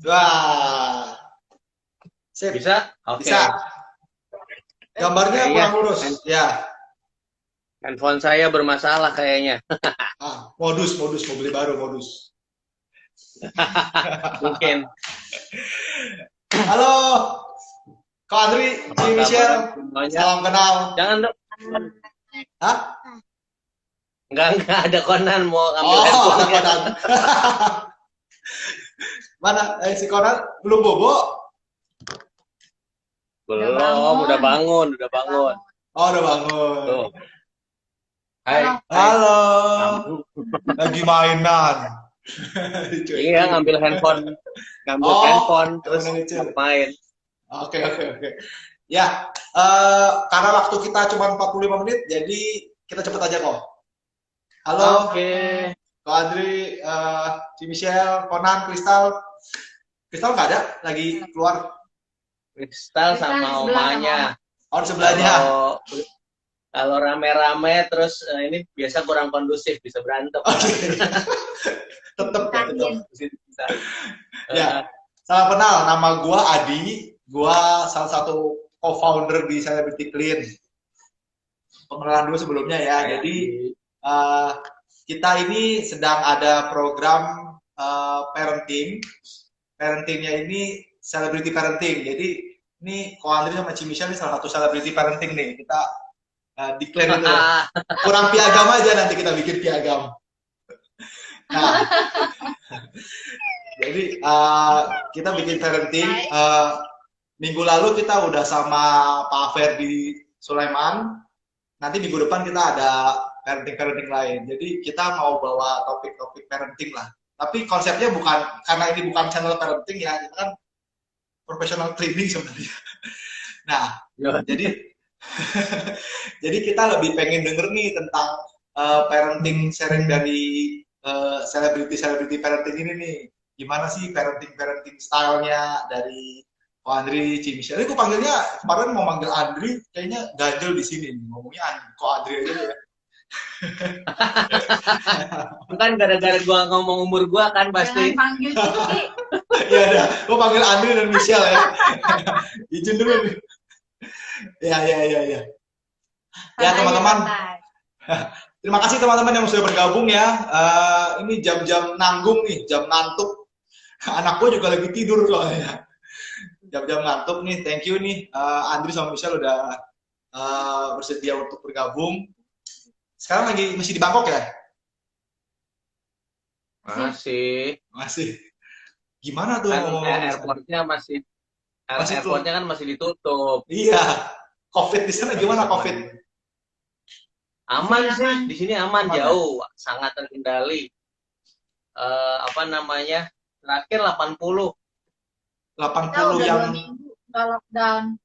Wah, sip. Bisa? Oke. Bisa. Gambarnya Kayaknya kurang lurus. Ya. handphone saya bermasalah kayaknya. Modus, modus mau beli baru modus. Mungkin. Halo, Kak Andri, Apa Ci kabar Michelle. semuanya? Salam kenal. Jangan dong. Hah? Enggak ada Konan mau ambil Oh, ada handphonenya. Conan. Mana? Si Conan belum bobo? Belum, udah bangun, udah bangun. Oh, udah bangun. Tuh. Hai, hai. Halo, Kamu. lagi mainan. Iya, ngambil handphone, Oh, terus yang kecil. main. Oke, oke, oke. Ya, karena waktu kita cuma 45 menit, jadi kita cepet aja kok. Halo, Oke. Kak Andri, Ci Michelle, Conan, Kristal. Kristal nggak ada? Lagi keluar? Kristal sama omanya. Oh, di sebelahnya. Kalau rame-rame terus ini biasa kurang kondusif, bisa berantem. Oke. Tetep. Bisa. Ya, salam kenal. Nama gua Adi. Gua salah satu co-founder di Celebrity Clean. Pengenalan dulu sebelumnya ya. Jadi kita ini sedang ada program parenting. Parentingnya ini celebrity parenting. Jadi ini Ko Andri sama Ci Michelle ini salah satu celebrity parenting nih. Kita declare itu. Kurang piagam aja nanti kita bikin piagam. Nah, jadi kita bikin parenting. Minggu lalu kita udah sama Pak Ferdi Sulaiman. Nanti minggu depan kita ada parenting lain. Jadi kita mau bawa topik-topik parenting lah. Tapi konsepnya bukan, karena ini bukan channel parenting ya, kita kan professional training sebenarnya. Nah, jadi jadi kita lebih pengen denger nih tentang parenting sharing dari selebriti parenting ini nih. Gimana sih parenting stylenya dari Ko Andri, Ci Michelle. Ini aku panggilnya kemarin mau manggil Andri, kayaknya ganjel di sini. Ngomongnya Ko Andri aja ya. Kan gara-gara gua ngomong umur gua kan pasti. Jangan panggil Cici. Iya dah, gua panggil Andri dan Michelle ya. Izin dulu nih. Ya. Ya teman-teman. Terima kasih teman-teman yang sudah bergabung ya. Ini jam-jam nanggung nih, jam ngantuk. Anak gue juga lagi tidur soalnya. Jam-jam ngantuk nih, thank you nih. Andri sama Michelle udah bersedia untuk bergabung. Sekarang masih di Bangkok ya? Masih. Gimana tuh? Kan airportnya airportnya kan masih ditutup. Iya. COVID di sana gimana COVID? Aman sih, di sini aman jauh, sangat terkendali. Terakhir 80. 80 yang lockdown.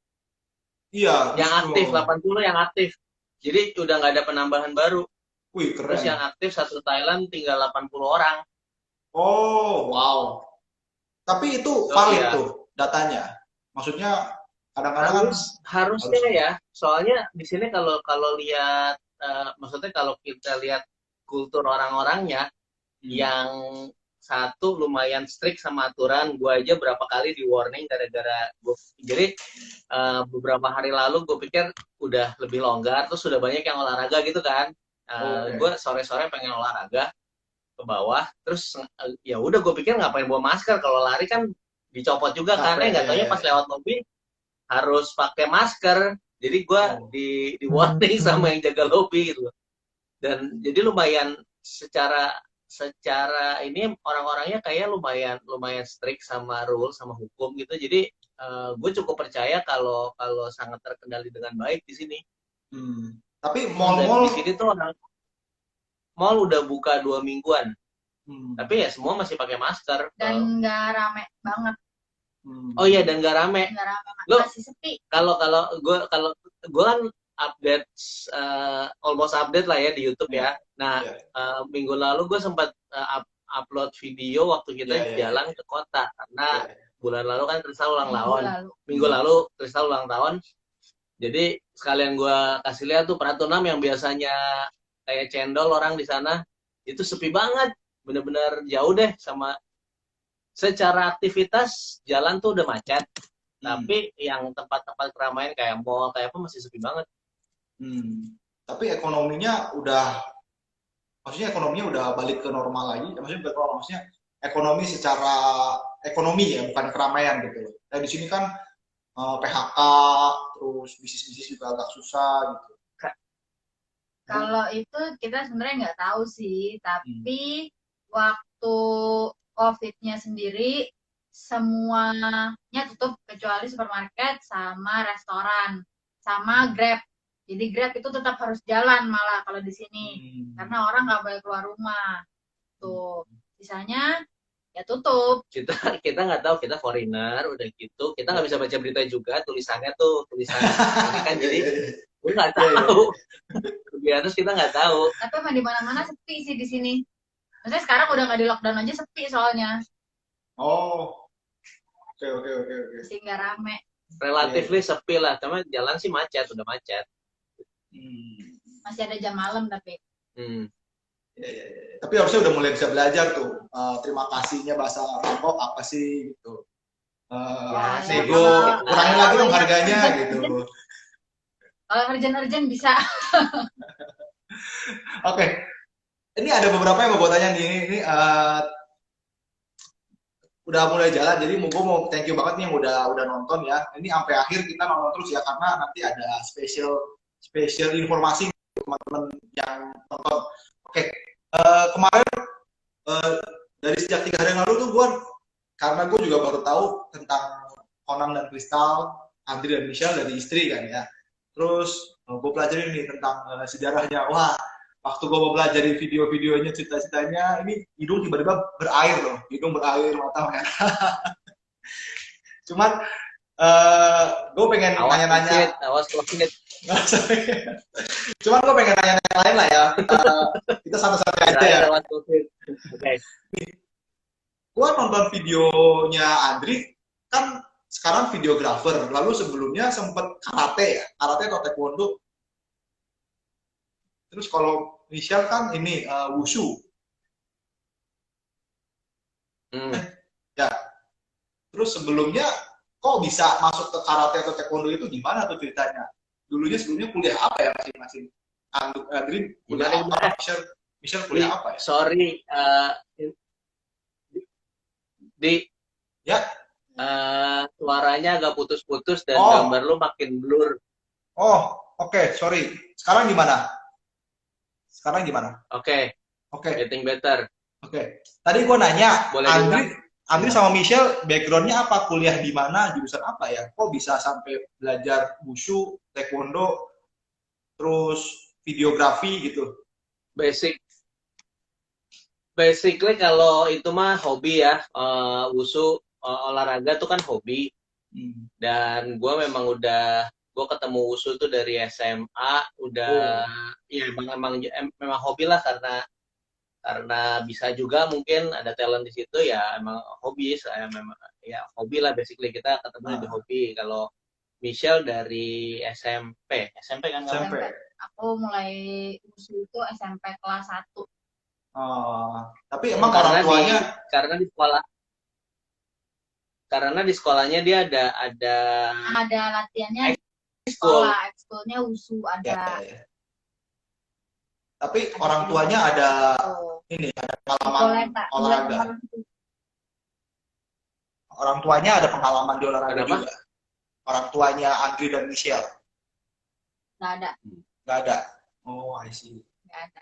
Iya, yang aktif 80 yang aktif. Jadi udah nggak ada penambahan baru. Wih, keren. Terus yang aktif satu Thailand tinggal 80 orang. Oh, wow. Tapi itu valid tuh datanya. Maksudnya kadang-kadang harusnya ya. Soalnya di sini kalau lihat maksudnya kalau kita lihat kultur orang-orangnya yang satu lumayan strict sama aturan. Gue aja berapa kali di warning gara-gara gue. Jadi beberapa hari lalu gue pikir udah lebih longgar, terus sudah banyak yang olahraga gitu kan. Gue sore-sore pengen olahraga ke bawah, terus ya udah gue pikir ngapain bawa masker, kalau lari kan dicopot juga kan. Nggak taunya pas lewat lobby harus pakai masker. Jadi gue di warning sama yang jaga lobby gitu. Dan jadi lumayan secara ini orang-orangnya kayak lumayan strict sama rule sama hukum gitu. Jadi gue cukup percaya kalau sangat terkendali dengan baik di sini. Tapi mall-mall di sini tuh mall udah buka 2 mingguan. Tapi ya semua masih pakai masker. Dan nggak rame banget. Oh iya, dan nggak rame. Masih sepi. Kalau gue kan update almost update lah ya di YouTube ya. Nah, minggu lalu gue sempat upload video waktu kita jalan ke kota karena bulan lalu kan Kristal ulang tahun. Minggu lalu Kristal ulang tahun. Jadi sekalian gue kasih lihat tuh Pratunam yang biasanya kayak cendol orang di sana itu sepi banget, bener-bener jauh deh sama secara aktivitas jalan tuh udah macet, Hmm. tapi yang tempat-tempat keramaian kayak mall kayak apa masih sepi banget. Tapi maksudnya ekonominya udah balik ke normal lagi. Maksudnya bukan normal, maksudnya ekonomi secara ekonomi ya, bukan keramaian gitu. Nah di sini kan PHK, terus bisnis-bisnis juga agak susah gitu. Kalau itu kita sebenarnya nggak tahu sih, tapi waktu COVID-nya sendiri semuanya tutup kecuali supermarket sama restoran sama Grab. Jadi Grab itu tetap harus jalan malah kalau di sini karena orang nggak boleh keluar rumah. Tuh, sisanya ya tutup. Kita nggak tahu, kita foreigner udah gitu, kita nggak bisa baca berita juga, tulisannya tuh tulisan ini kan, jadi gue nggak tahu. Terus kita nggak tahu. Tapi emang di mana-mana sepi sih di sini. Maksudnya sekarang udah nggak di lockdown aja sepi soalnya. Oh, oke. Masih nggak rame. Relatively sepi lah, cuma jalan sih macet, udah macet. Masih ada jam malam tapi. Ya. Tapi harusnya udah mulai bisa belajar tuh. Terima kasihnya bahasa Bangkok apa sih gitu. Nego, kurangin lagi dong harganya gitu. Kalau urgent bisa. Oke. Ini ada beberapa yang mau gue tanya nih. Ini udah mulai jalan, jadi gue mau thank you banget nih yang udah nonton ya. Ini sampai akhir kita nonton terus ya, karena nanti ada spesial informasi teman-teman yang nonton. Oke. Kemarin dari sejak 3 hari yang lalu tuh karena gue juga baru tahu tentang Conan dan Crystal, Andri dan Michelle dari istri kan ya. Terus gue pelajarin nih tentang sejarahnya. Wah, waktu gue mau pelajari video-videonya, cerita-ceritanya, ini hidung tiba-tiba berair loh. Hidung berair, mata merah. Cuman gue pengen nanya-nanya. Awas COVID. Cuman gue pengen nanya yang lain lah ya. Kita santai-santai aja ya. Okay. Gue nonton videonya Andri, kan sekarang videografer. Lalu sebelumnya sempet karate ya, karate atau taekwondo. Terus kalau Michelle kan ini wushu. Ya. Terus sebelumnya kok bisa masuk ke karate atau taekwondo itu gimana tuh ceritanya? Sebelumnya kuliah apa ya masing-masing? Andri kuliah apa? Michelle kuliah apa ya? Sorry, ya. Suaranya agak putus-putus dan gambar lu makin blur. Oh, oke, sorry. Sekarang gimana? Oke. Getting better. Oke. Tadi gue nanya, boleh Andri sama Michelle backgroundnya apa? Kuliah di mana? Jurusan apa ya? Kok bisa sampai belajar wushu, taekwondo, terus videografi gitu? Basically kalau itu mah hobi ya, wushu, olahraga tuh kan hobi. Dan gue ketemu wushu tuh dari SMA, ya memang hobi lah, karena bisa juga mungkin ada talent di situ ya, emang hobi. Saya memang ya hobi lah, basically kita ketemu di hobi. Kalau Michelle dari SMP kan? SMP. Aku mulai wushu itu SMP kelas 1. Tapi emang orang tuanya karena di sekolahnya dia ada latihannya ekskulnya wushu ada. Ya. Tapi orang tuanya ada pengalaman olahraga. Orang tuanya ada pengalaman di olahraga juga. Orang tuanya Andri dan Michelle. Nggak ada. Oh, I see. Nggak ada.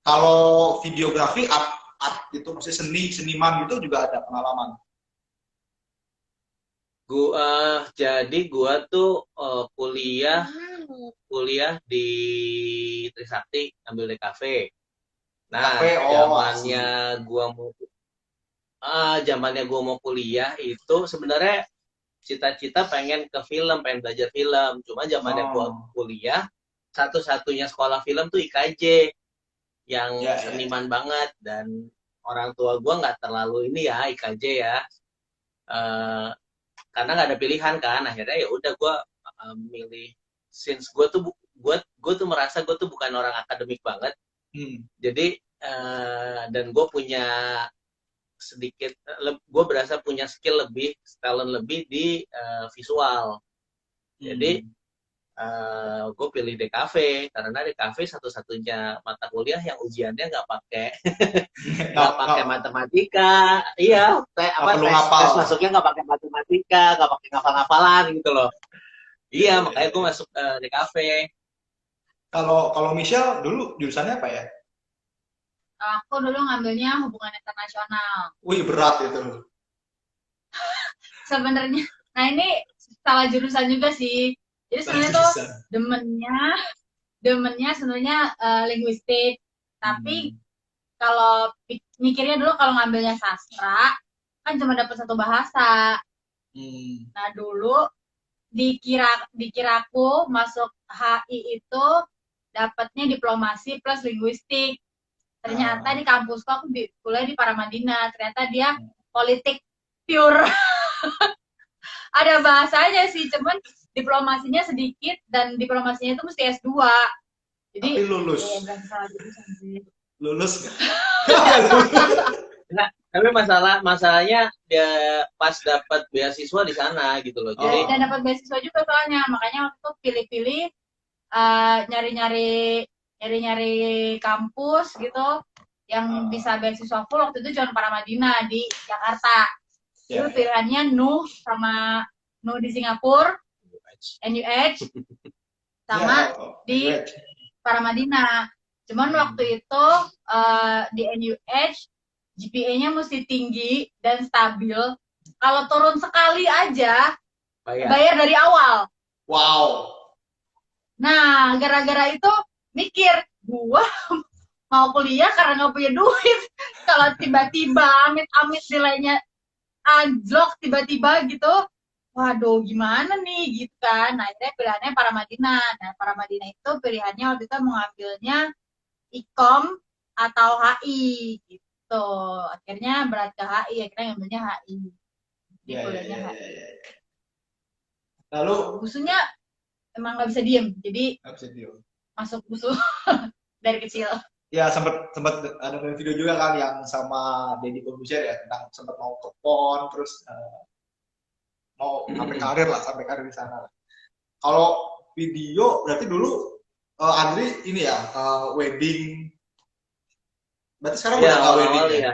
Kalau videografi, art itu maksudnya seniman gitu juga ada pengalaman. Jadi gua tuh kuliah di Trisakti, ambil DKV. Nah, zamannya gua mau kuliah itu sebenarnya cita-cita pengen belajar film. Cuma zamannya gua kuliah, satu-satunya sekolah film tuh IKJ yang seniman banget, dan orang tua gua nggak terlalu ini ya IKJ ya. Karena nggak ada pilihan kan, akhirnya ya udah gue milih. Since gue tuh merasa gue tuh bukan orang akademik banget, jadi dan gue punya sedikit, gue berasa punya skill lebih, talent lebih di visual. Jadi gue pilih DKV karena DKV satu-satunya mata kuliah yang ujiannya nggak pakai nggak pakai matematika. Iya, tes masuknya nggak pakai matematika, nggak pakai ngafal-ngafalan gitu loh. Iya, makanya gue masuk DKV. Kalau Michelle dulu jurusannya apa ya? Aku dulu ngambilnya hubungan internasional. Wih, berat itu. Sebenarnya, nah ini salah jurusan juga sih. Jadi sebenarnya tuh demennya sebenarnya linguistik. Tapi kalau mikirnya dulu kalau ngambilnya sastra kan cuma dapat satu bahasa. Nah dulu dikiraku masuk HI itu dapatnya diplomasi plus linguistik. Ternyata di kampusku aku kuliah di Paramadina. Ternyata dia politik pure. Ada bahasanya sih, cuman diplomasinya sedikit dan diplomasinya itu mesti S2. Jadi tapi lulus. Lulus Nah, tapi masalahnya dia pas dapat beasiswa di sana gitu loh. Jadi dan dapat beasiswa juga soalnya, makanya waktu itu pilih-pilih nyari-nyari kampus gitu yang bisa beasiswa full. Waktu itu cuma Paramadina di Jakarta. Itu pilihannya NUH sama NUH di Singapura, NUH, sama di Paramadina. Cuman waktu itu di NUH GPA-nya mesti tinggi dan stabil. Kalau turun sekali aja bayar dari awal. Wow. Nah, gara-gara itu mikir, gua mau kuliah karena nggak punya duit. Kalau tiba-tiba amit-amit nilainya anjlok tiba-tiba gitu, waduh gimana nih gitu kan. Nah akhirnya pilihannya Paramadina. Nah Paramadina itu pilihannya waktu itu mau ngambilnya Ikom atau HI gitu. Akhirnya berat ke HI, akhirnya ngambilnya HI. Jadi kuliahnya HI. Lalu busunya emang nggak bisa diem, jadi masuk busu dari kecil. Ya sempat ada video juga kan yang sama Deddy Corbuzier ya, tentang sempat mau ke PON terus mau sampai karir di sana. Kalau video berarti dulu Andri ini ya wedding. Berarti sekarang udah nggak wedding ya?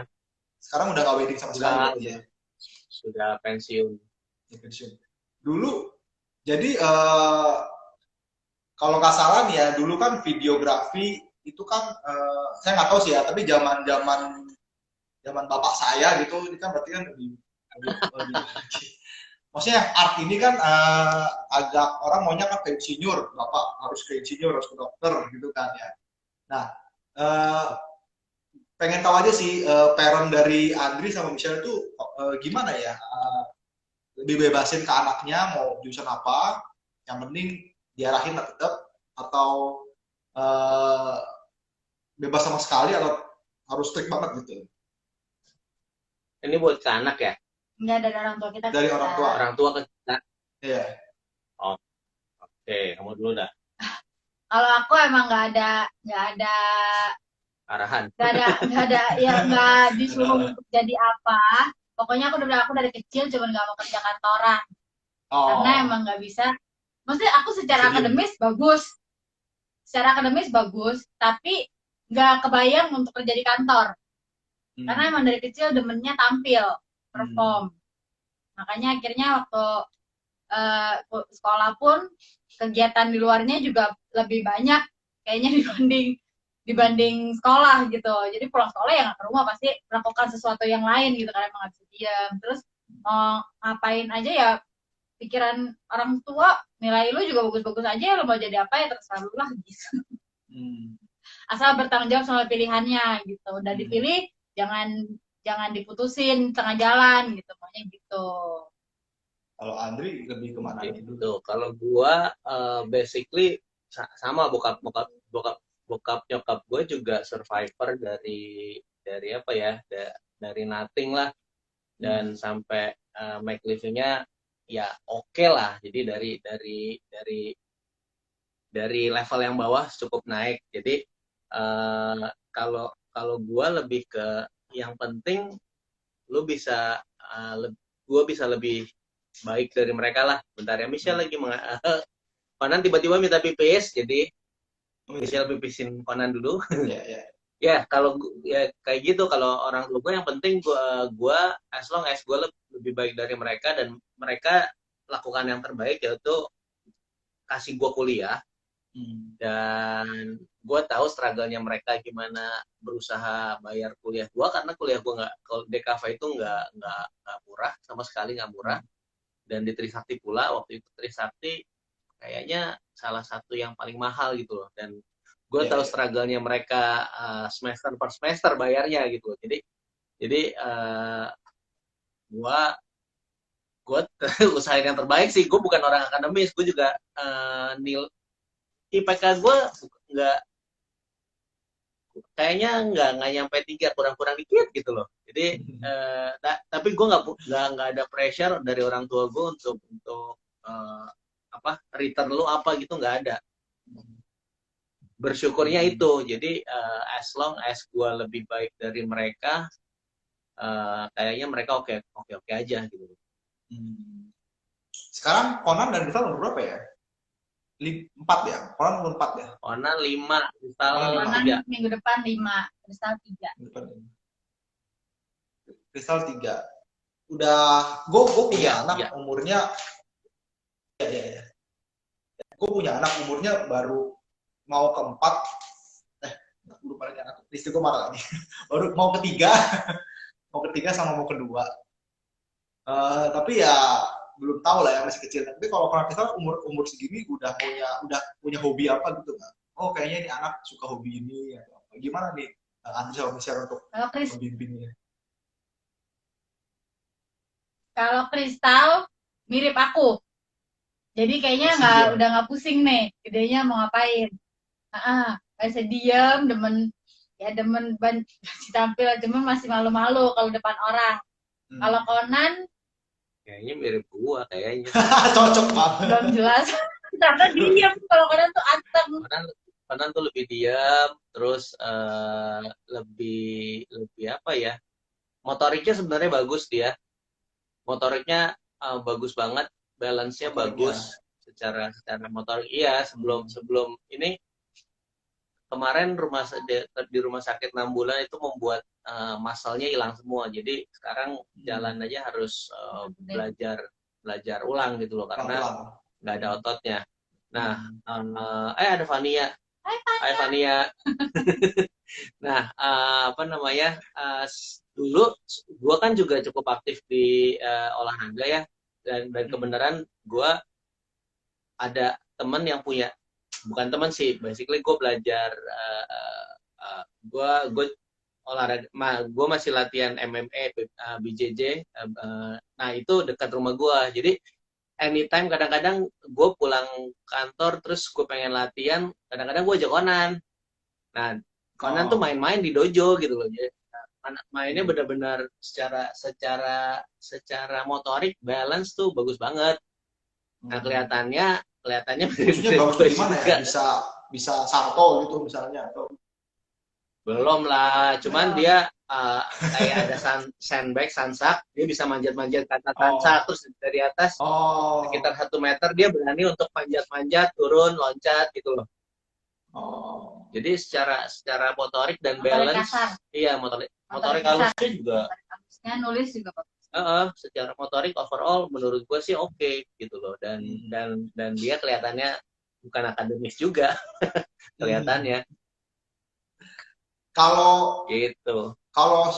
Sekarang udah nggak wedding sama sekali ya? Sudah pensiun. Dulu jadi kalau nggak salah nih ya, dulu kan videografi itu kan saya nggak tahu sih ya, tapi zaman bapak saya gitu, ini kan berarti kan lebih maksudnya art ini kan agak orang maunya kan ke insinyur, bapak harus ke insinyur, harus ke dokter gitu kan ya. Nah pengen tahu aja sih parent dari Andri sama Michelle itu gimana ya, lebih bebasin ke anaknya mau jurusan apa, yang penting diarahin tetap, atau bebas sama sekali atau harus strict banget gitu? Ini buat ke anak ya? Enggak, dari orang tua kita. Dari orang tua. Orang tua ke kita. Iya. Oh, oke, kamu dulu dah. Kalau aku emang nggak ada arahan. Nggak ada ya, nggak disuruh untuk jadi apa. Pokoknya aku dari kecil cuma nggak mau kerja kantoran. Karena emang nggak bisa. Maksudnya aku secara akademis bagus, tapi nggak kebayang untuk kerja di kantor. Karena emang dari kecil demennya tampil, perform. Makanya akhirnya waktu sekolah pun kegiatan di luarnya juga lebih banyak kayaknya dibanding sekolah gitu. Jadi pulang sekolah ya nggak ke rumah, pasti melakukan sesuatu yang lain gitu karena emang nggak bisa diam. Terus mau ngapain aja ya, pikiran orang tua, nilai lu juga bagus-bagus aja, lu mau jadi apa ya terserah lu lah gitu. Asal bertanggung jawab sama pilihannya gitu. Udah dipilih jangan diputusin tengah jalan gitu, pokoknya gitu. Kalau Andri lebih kemana gitu? Kalau gua basically sama bokap nyokap gue juga survivor dari apa ya, dari nothing lah, dan sampai make livingnya ya oke lah. Jadi dari level yang bawah cukup naik. Jadi kalau gue lebih ke yang penting lu bisa gue bisa lebih baik dari mereka lah. Bentar ya, Michelle lagi Conan tiba-tiba minta pipis, jadi Michelle pipisin Conan dulu. Ya kalau ya kayak gitu, kalau orang tua gue yang penting gue as long as gue lebih baik dari mereka dan mereka lakukan yang terbaik, yaitu kasih gue kuliah. Dan gue tahu struggle-nya mereka gimana berusaha bayar kuliah gue, karena kuliah gue nggak, kalau DKV itu nggak murah, sama sekali nggak murah. Dan di Trisakti pula, waktu itu Trisakti kayaknya salah satu yang paling mahal gitu loh. Dan gue tahu struggle-nya mereka semester per semester bayarnya gitu. Jadi gue usahain yang terbaik sih. Gue bukan orang akademis, gue juga IPK gue nggak, kayaknya nggak nyampe 3, kurang dikit gitu loh. Jadi tapi gue nggak ada pressure dari orang tua gue untuk return lu apa gitu, nggak ada. Bersyukurnya itu. Jadi as long as gue lebih baik dari mereka, kayaknya mereka oke aja gitu. Sekarang Conan dan Rizal nomor berapa ya? 4 ya? Conan nomor 4 ya? Conan 5, Rizal Conan 3. minggu depan 5, Rizal 3. Rizal 3. Udah, gue punya anak umurnya, ya. Gue punya anak umurnya baru mau ke 4, lupa lagi anak, istri gue marah lagi. Baru mau ke 3, mau ke 3 sama mau ke 2. Tapi ya belum tahu lah ya, masih kecil. Tapi kalau misalnya umur segini udah punya hobi apa gitu nggak? Oh kayaknya ini anak suka hobi ini atau apa? Gimana nih Andri sama Michelle untuk membimbingnya? Kalau Kristal mirip aku, jadi kayaknya udah nggak pusing nih, gedenya mau ngapain? Masih diam, demen tampil, cuman masih malu-malu kalau depan orang. Kalau Conan kayaknya mirip gua kayaknya. Cocok banget. Belum jelas. Karena diam, kalau Conan tuh anteng. Conan tuh lebih diam, terus lebih apa ya? Motoriknya sebenarnya bagus dia. Motoriknya bagus banget, balance-nya bagus secara motorik. Iya, sebelum ini kemarin di rumah sakit 6 bulan itu membuat muscle-nya hilang semua. Jadi sekarang jalan aja harus belajar ulang gitu loh, karena nggak ada ototnya. Nah, ada Fania. Hai Fania. Nah, dulu gue kan juga cukup aktif di olahraga ya, dan kebenaran gue ada teman yang punya, bukan teman sih, basically gue belajar, gue olahraga, gue masih latihan MMA, BJJ, nah itu dekat rumah gue. Jadi anytime, kadang-kadang gue pulang kantor terus gue pengen latihan, kadang-kadang gue ajak Conan. Nah, Conan tuh main-main di dojo gitu loh. Jadi, mainnya benar-benar secara motorik, balance tuh bagus banget. Nah, kelihatannya maksudnya bagus gimana ya? Bisa salto gitu misalnya atau belum lah, cuman dia kayak ada sunsak, dia bisa manjat-manjat ke atas sunsak, terus dari atas sekitar 1 meter dia berani untuk manjat-manjat, turun, loncat gitu loh. Jadi secara motorik dan balance, iya motorik halusnya juga. Nulis juga bagus. Secara motorik overall menurut gue sih oke gitu loh, dan dia kelihatannya bukan akademis juga kelihatannya. Kalau gitu. Kalau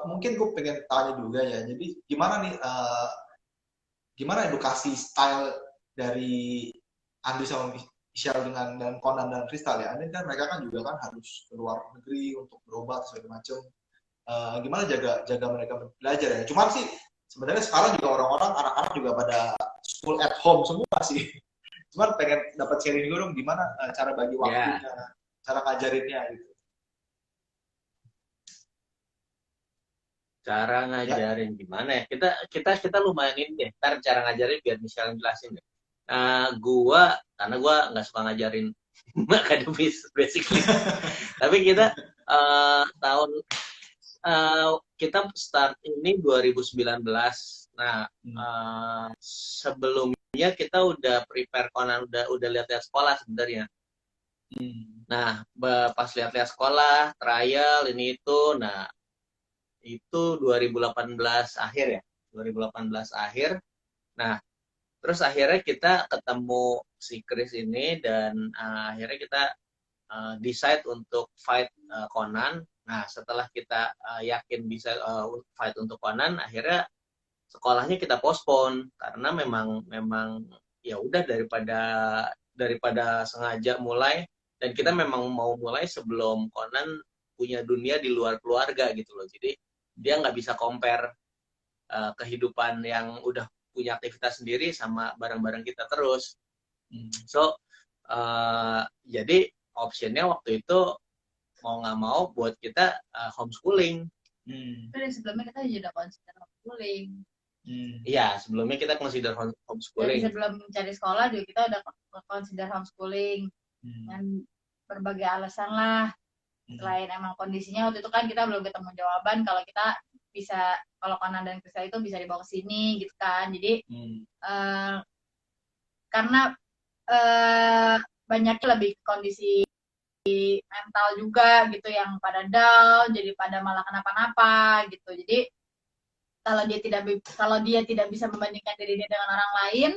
mungkin gue pengen tanya juga ya. Jadi gimana nih gimana edukasi style dari Andri sama Michelle dan Conan dan Kristal ya? Ini kan mereka kan juga kan harus keluar negeri untuk berobat segala macam. Gimana jaga mereka belajar ya? Cuman sih sebenarnya sekarang juga orang-orang, anak-anak juga pada school at home semua sih. Cuman pengen dapat sharing dulu dong gimana cara bagi waktunya, cara ngajarinnya gitu. Cara ngajarin gimana ya? Kita lumayan ini deh. Ntar cara ngajarin biar misalnya jelasin deh. Karena gua nggak suka ngajarin akademis basically. Tapi kita kita start ini 2019. Nah, sebelumnya kita udah prepare Conan, udah lihat-lihat sekolah sebenarnya. Nah, pas lihat-lihat sekolah, trial ini itu, nah itu 2018 akhir ya, 2018 akhir. Nah, terus akhirnya kita ketemu si Chris ini dan akhirnya kita decide untuk fight Conan. Nah, setelah kita yakin bisa fight untuk Conan, akhirnya sekolahnya kita postpone karena memang ya udah daripada sengaja mulai, dan kita memang mau mulai sebelum Conan punya dunia di luar keluarga gitu loh. Jadi dia nggak bisa compare kehidupan yang udah punya aktivitas sendiri sama bareng-bareng kita terus. So jadi optionnya waktu itu mau nggak mau buat kita homeschooling. Tapi sebelumnya kita juga udah consider homeschooling. Iya, sebelumnya kita consider homeschooling. Jadi sebelum mencari sekolah juga kita udah consider homeschooling. Dan berbagai alasan lah. Selain emang kondisinya waktu itu kan kita belum ketemu jawaban kalau kita bisa, kalau Conan dan Kristal itu bisa dibawa ke sini gitu kan. Jadi karena banyaknya lebih kondisi mental juga gitu yang pada down, jadi pada malah kenapa-napa gitu. Jadi kalau dia tidak bisa membandingkan diri dia dengan orang lain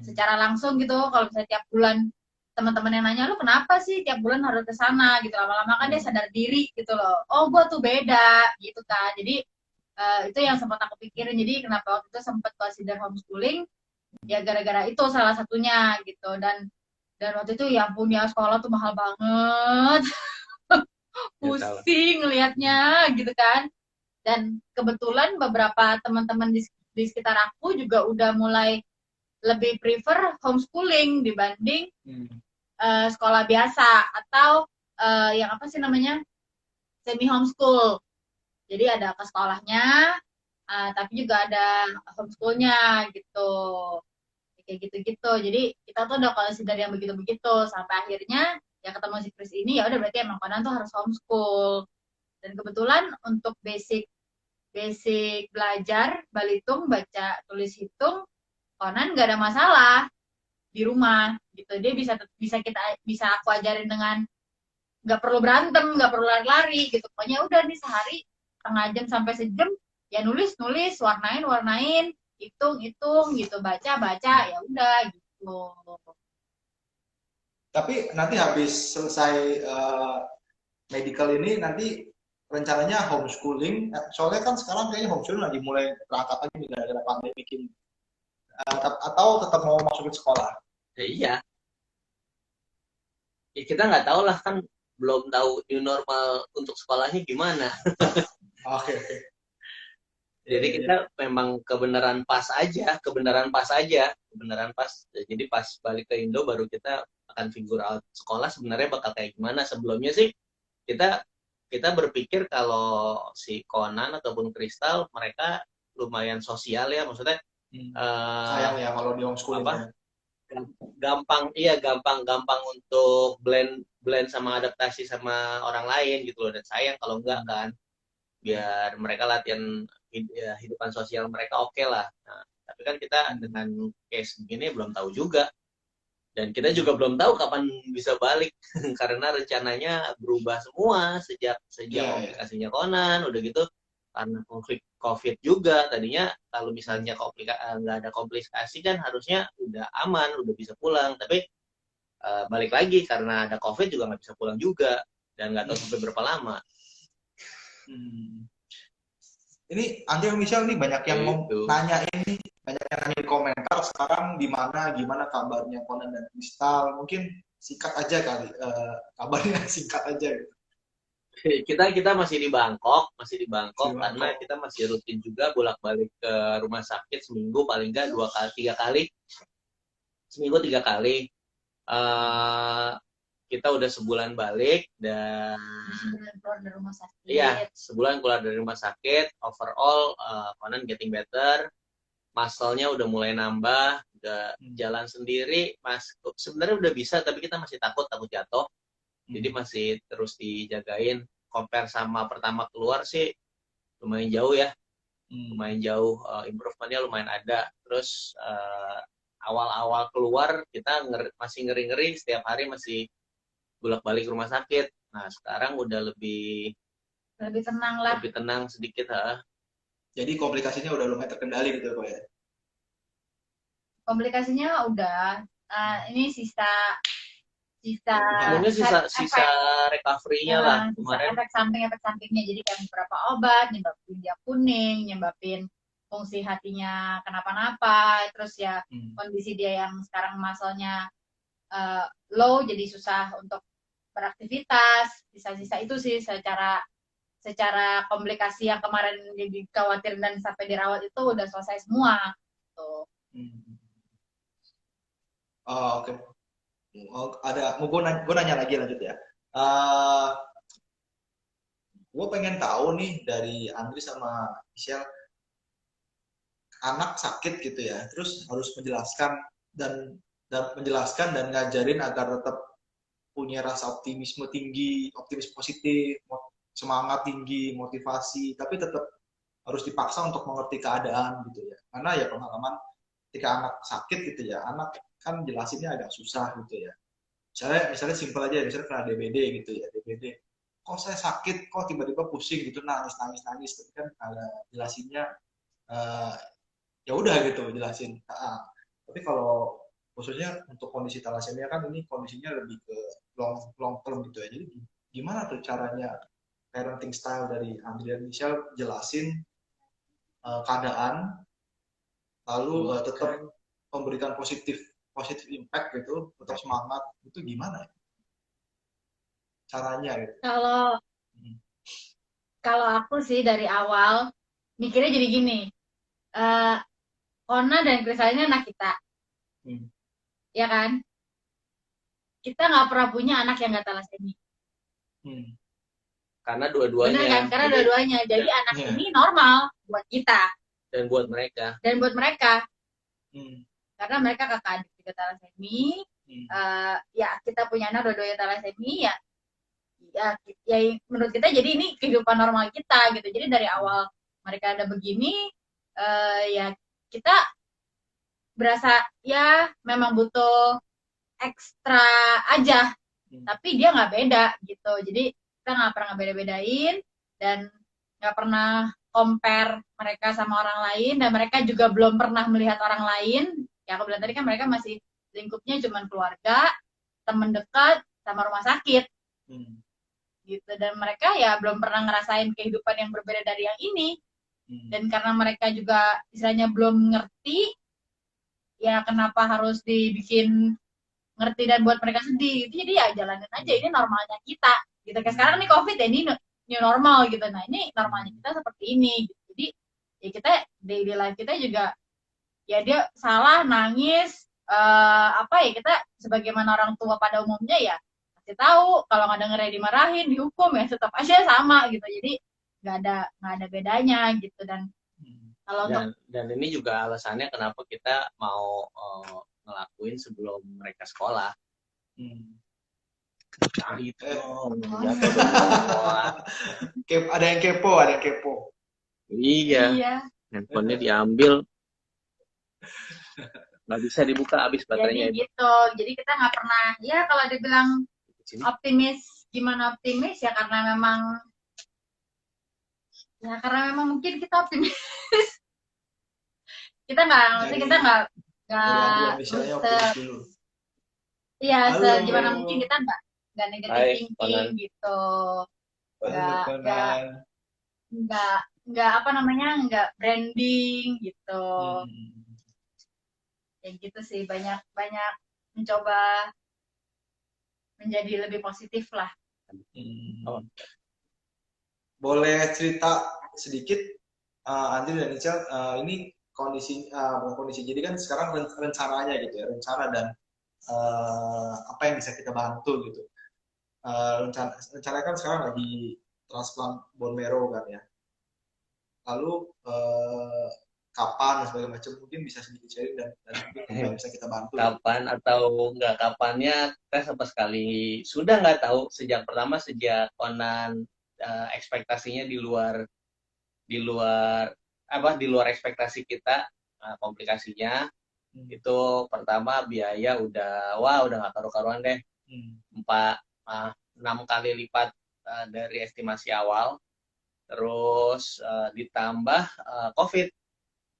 secara langsung gitu, kalau misalnya tiap bulan teman-teman yang nanya, lu kenapa sih tiap bulan harus ke sana gitu, lama-lama kan dia sadar diri gitu loh, oh gue tuh beda gitu kan. Jadi itu yang sempat aku pikirin, jadi kenapa waktu itu sempat consider homeschooling ya gara-gara itu salah satunya gitu. Dan waktu itu ya ampun ya, sekolah tuh mahal banget. Pusing ngelihatnya gitu kan. Dan kebetulan beberapa teman-teman di sekitar aku juga udah mulai lebih prefer homeschooling dibanding sekolah biasa atau yang apa sih namanya, semi homeschool. Jadi ada ke sekolahnya tapi juga ada homeschoolnya gitu, kayak gitu-gitu. Jadi kita tuh udah consider yang begitu-begitu sampai akhirnya ya ketemu si Chris ini, ya udah berarti emang Conan tuh harus homeschool. Dan kebetulan untuk basic belajar balitung, baca, tulis, hitung, Conan nggak ada masalah di rumah gitu. Dia bisa aku ajarin dengan nggak perlu berantem, nggak perlu lari-lari gitu. Pokoknya udah nih sehari setengah jam sampai sejam ya nulis, warnain, hitung gitu, baca ya udah gitu. Tapi nanti habis selesai medical ini nanti rencananya homeschooling, soalnya kan sekarang kayaknya homeschooling lagi mulai terangkat lagi nih gara-gara pandemi ini. Atau tetap mau masukin sekolah? Iya. Ya kita nggak tahu lah, kan belum tahu new normal untuk sekolahnya gimana. Oke. Jadi kita memang kebenaran pas aja. Jadi pas balik ke Indo baru kita akan figure out sekolah sebenarnya bakal kayak gimana. Sebelumnya sih kita berpikir kalau si Conan ataupun Kristal mereka lumayan sosial ya, maksudnya sayang ya kalau di homeschooling gampang untuk blend sama adaptasi sama orang lain gitu loh. Dan sayang kalau enggak kan, biar mereka latihan hidupan sosial mereka oke lah. Nah, tapi kan kita dengan case begini belum tahu juga. Dan kita juga belum tahu kapan bisa balik karena rencananya berubah semua sejak komplikasinya Conan, udah gitu karena konflik COVID juga. Tadinya kalau misalnya nggak ada komplikasi kan harusnya udah aman, udah bisa pulang. Tapi balik lagi karena ada COVID juga nggak bisa pulang juga dan nggak tahu sampai berapa lama. Ini Andi dan Michelle nih banyak yang mau nanya ini, banyak yang nanya di komentar sekarang gimana kabarnya Conan dan Kristal. Mungkin singkat aja kali, kabarnya singkat aja gitu. Kita masih di Bangkok karena kita masih rutin juga bolak-balik ke rumah sakit seminggu paling nggak 3 kali. Seminggu 3 kali. Kita udah sebulan balik dan sebulan keluar dari rumah sakit. Iya, sebulan keluar dari rumah sakit. Overall, Conan getting better. Muscle-nya udah mulai nambah, udah jalan sendiri. Sebenarnya udah bisa, tapi kita masih takut jatuh. Jadi masih terus dijagain. compare sama pertama keluar sih lumayan jauh ya, lumayan jauh, improvementnya lumayan ada. Terus awal-awal keluar kita masih ngeri-ngeri, setiap hari masih bolak-balik rumah sakit. Nah sekarang udah lebih tenang lah. lebih tenang sedikit. Jadi komplikasinya udah lumayan terkendali gitu Pak ya. Komplikasinya udah, ini sisa Mungkin sisa recovery-nya lah kemarin. efek sampingnya. Jadi kayak beberapa obat nyebabin dia kuning, nyebabin fungsi hatinya kenapa-napa, terus ya kondisi dia yang sekarang muscle-nya low, jadi susah untuk beraktivitas. Sisa-sisa itu sih secara komplikasi yang kemarin dikhawatir dan sampai dirawat itu udah selesai semua. Tuh. Oh, oke. Gue nanya lagi lanjut ya. Gue pengen tahu nih dari Andri sama Michelle, anak sakit gitu ya, terus harus menjelaskan dan ngajarin agar tetap punya rasa optimisme tinggi, optimisme positif, semangat tinggi, motivasi, tapi tetap harus dipaksa untuk mengerti keadaan gitu ya. Karena ya pengalaman ketika anak sakit gitu ya, anak kan jelasinnya agak susah gitu ya. Misalnya simpel aja, misalnya kena DBD gitu ya, DBD. Kok saya sakit, kok tiba-tiba pusing gitu, nangis. Tapi kan jelasinnya ya udah gitu jelasin. Tapi kalau khususnya untuk kondisi thalassemia kan ini kondisinya lebih ke long term gitu ya. Jadi gimana tuh caranya parenting style dari Andri dan Michelle jelasin keadaan, lalu tetap memberikan positif impact gitu, tetap semangat, itu gimana ya caranya gitu? Kalau aku sih dari awal mikirnya jadi gini, Ona dan Kristal ini anak kita, ya kan? Kita nggak pernah punya anak yang nggak thalassemia. Karena dua-duanya. Bener kan? Karena dua-duanya. Jadi anak ini normal buat kita. Dan buat mereka. Karena mereka kakak adik juga thalassemia. Ya kita punya anak dua-duanya thalassemia, ya menurut kita jadi ini kehidupan normal kita gitu. Jadi dari awal mereka ada begini, ya kita berasa ya memang butuh ekstra aja, tapi dia nggak beda gitu. Jadi kita nggak pernah beda-bedain dan nggak pernah compare mereka sama orang lain, dan mereka juga belum pernah melihat orang lain. Ya aku bilang tadi kan mereka masih lingkupnya cuma keluarga, teman dekat, sama rumah sakit. Gitu. Dan mereka ya belum pernah ngerasain kehidupan yang berbeda dari yang ini. Dan karena mereka juga istilahnya belum ngerti, ya kenapa harus dibikin ngerti dan buat mereka sedih gitu. Jadi ya jalanin aja, ini normalnya kita gitu. Kayak sekarang nih COVID ya, ini new normal gitu. Nah ini normalnya kita seperti ini gitu. Jadi ya kita daily life kita juga ya dia salah, nangis, ya kita sebagaimana orang tua pada umumnya ya kasih tahu, kalau nggak dengernya dimarahin, dihukum, ya tetap aja sama gitu. Jadi nggak ada bedanya gitu. Dan kalau dan ini juga alasannya kenapa kita mau ngelakuin sebelum mereka sekolah. Gitu. Ada yang kepo. Iya. Handphonenya diambil, nggak bisa dibuka, habis baterainya. Jadi gitu. Jadi kita nggak pernah, ya kalau dibilang optimis, gimana optimis ya karena memang mungkin kita optimis. kita nggak gimana mungkin kita nggak negative thinking gitu, nggak branding gitu. Ya gitu sih, banyak mencoba menjadi lebih positif lah. Boleh cerita sedikit, Andri dan Michelle, ini bukan kondisi, jadi kan sekarang rencananya gitu ya, rencana dan apa yang bisa kita bantu gitu. Rencana kan sekarang lagi transplant bone marrow kan ya. Lalu kapan dan sebagainya macam, mungkin bisa sedikit sharing dan mungkin bisa kita bantu. Kapan atau nggak kapannya kita sama sekali sudah nggak tahu. Sejak Onan ekspektasinya di luar ekspektasi kita. Komplikasinya itu pertama biaya udah nggak karu-karuan deh, 6 kali lipat dari estimasi awal. Terus ditambah COVID.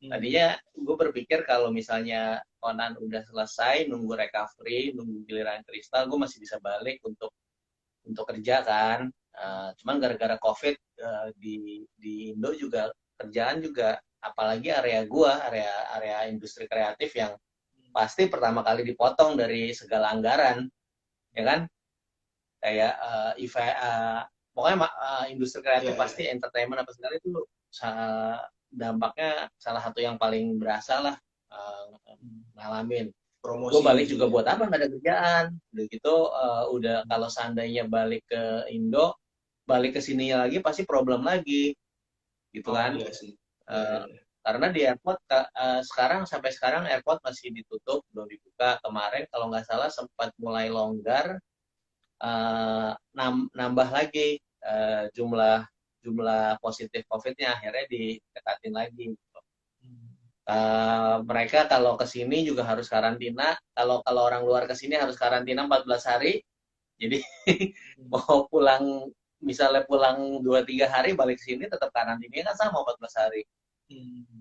Tadinya gue berpikir kalau misalnya Conan udah selesai, nunggu recovery, nunggu giliran Kristal, gue masih bisa balik untuk kerja kan. Cuman gara-gara COVID di Indo juga kerjaan juga, apalagi area industri kreatif yang pasti pertama kali dipotong dari segala anggaran, ya kan? Kayak pokoknya industri kreatif pasti entertainment apa segala itu dampaknya salah satu yang paling berasa lah, ngalamin. Promosi. Gue balik juga buat apa, nggak ada kerjaan. Udah gitu udah kalau seandainya balik ke Indo, balik ke sininya lagi pasti problem lagi, gitu kan? Iya sih. Karena di airport sampai sekarang airport masih ditutup, belum dibuka. Kemarin kalau nggak salah sempat mulai longgar, nambah lagi jumlah positif COVID-nya, akhirnya didekatin lagi. Mereka kalau ke sini juga harus karantina. Kalau orang luar ke sini harus karantina 14 hari. Jadi mau pulang, misalnya pulang 2-3 hari balik ke sini tetap karantinanya kan sama 14 hari.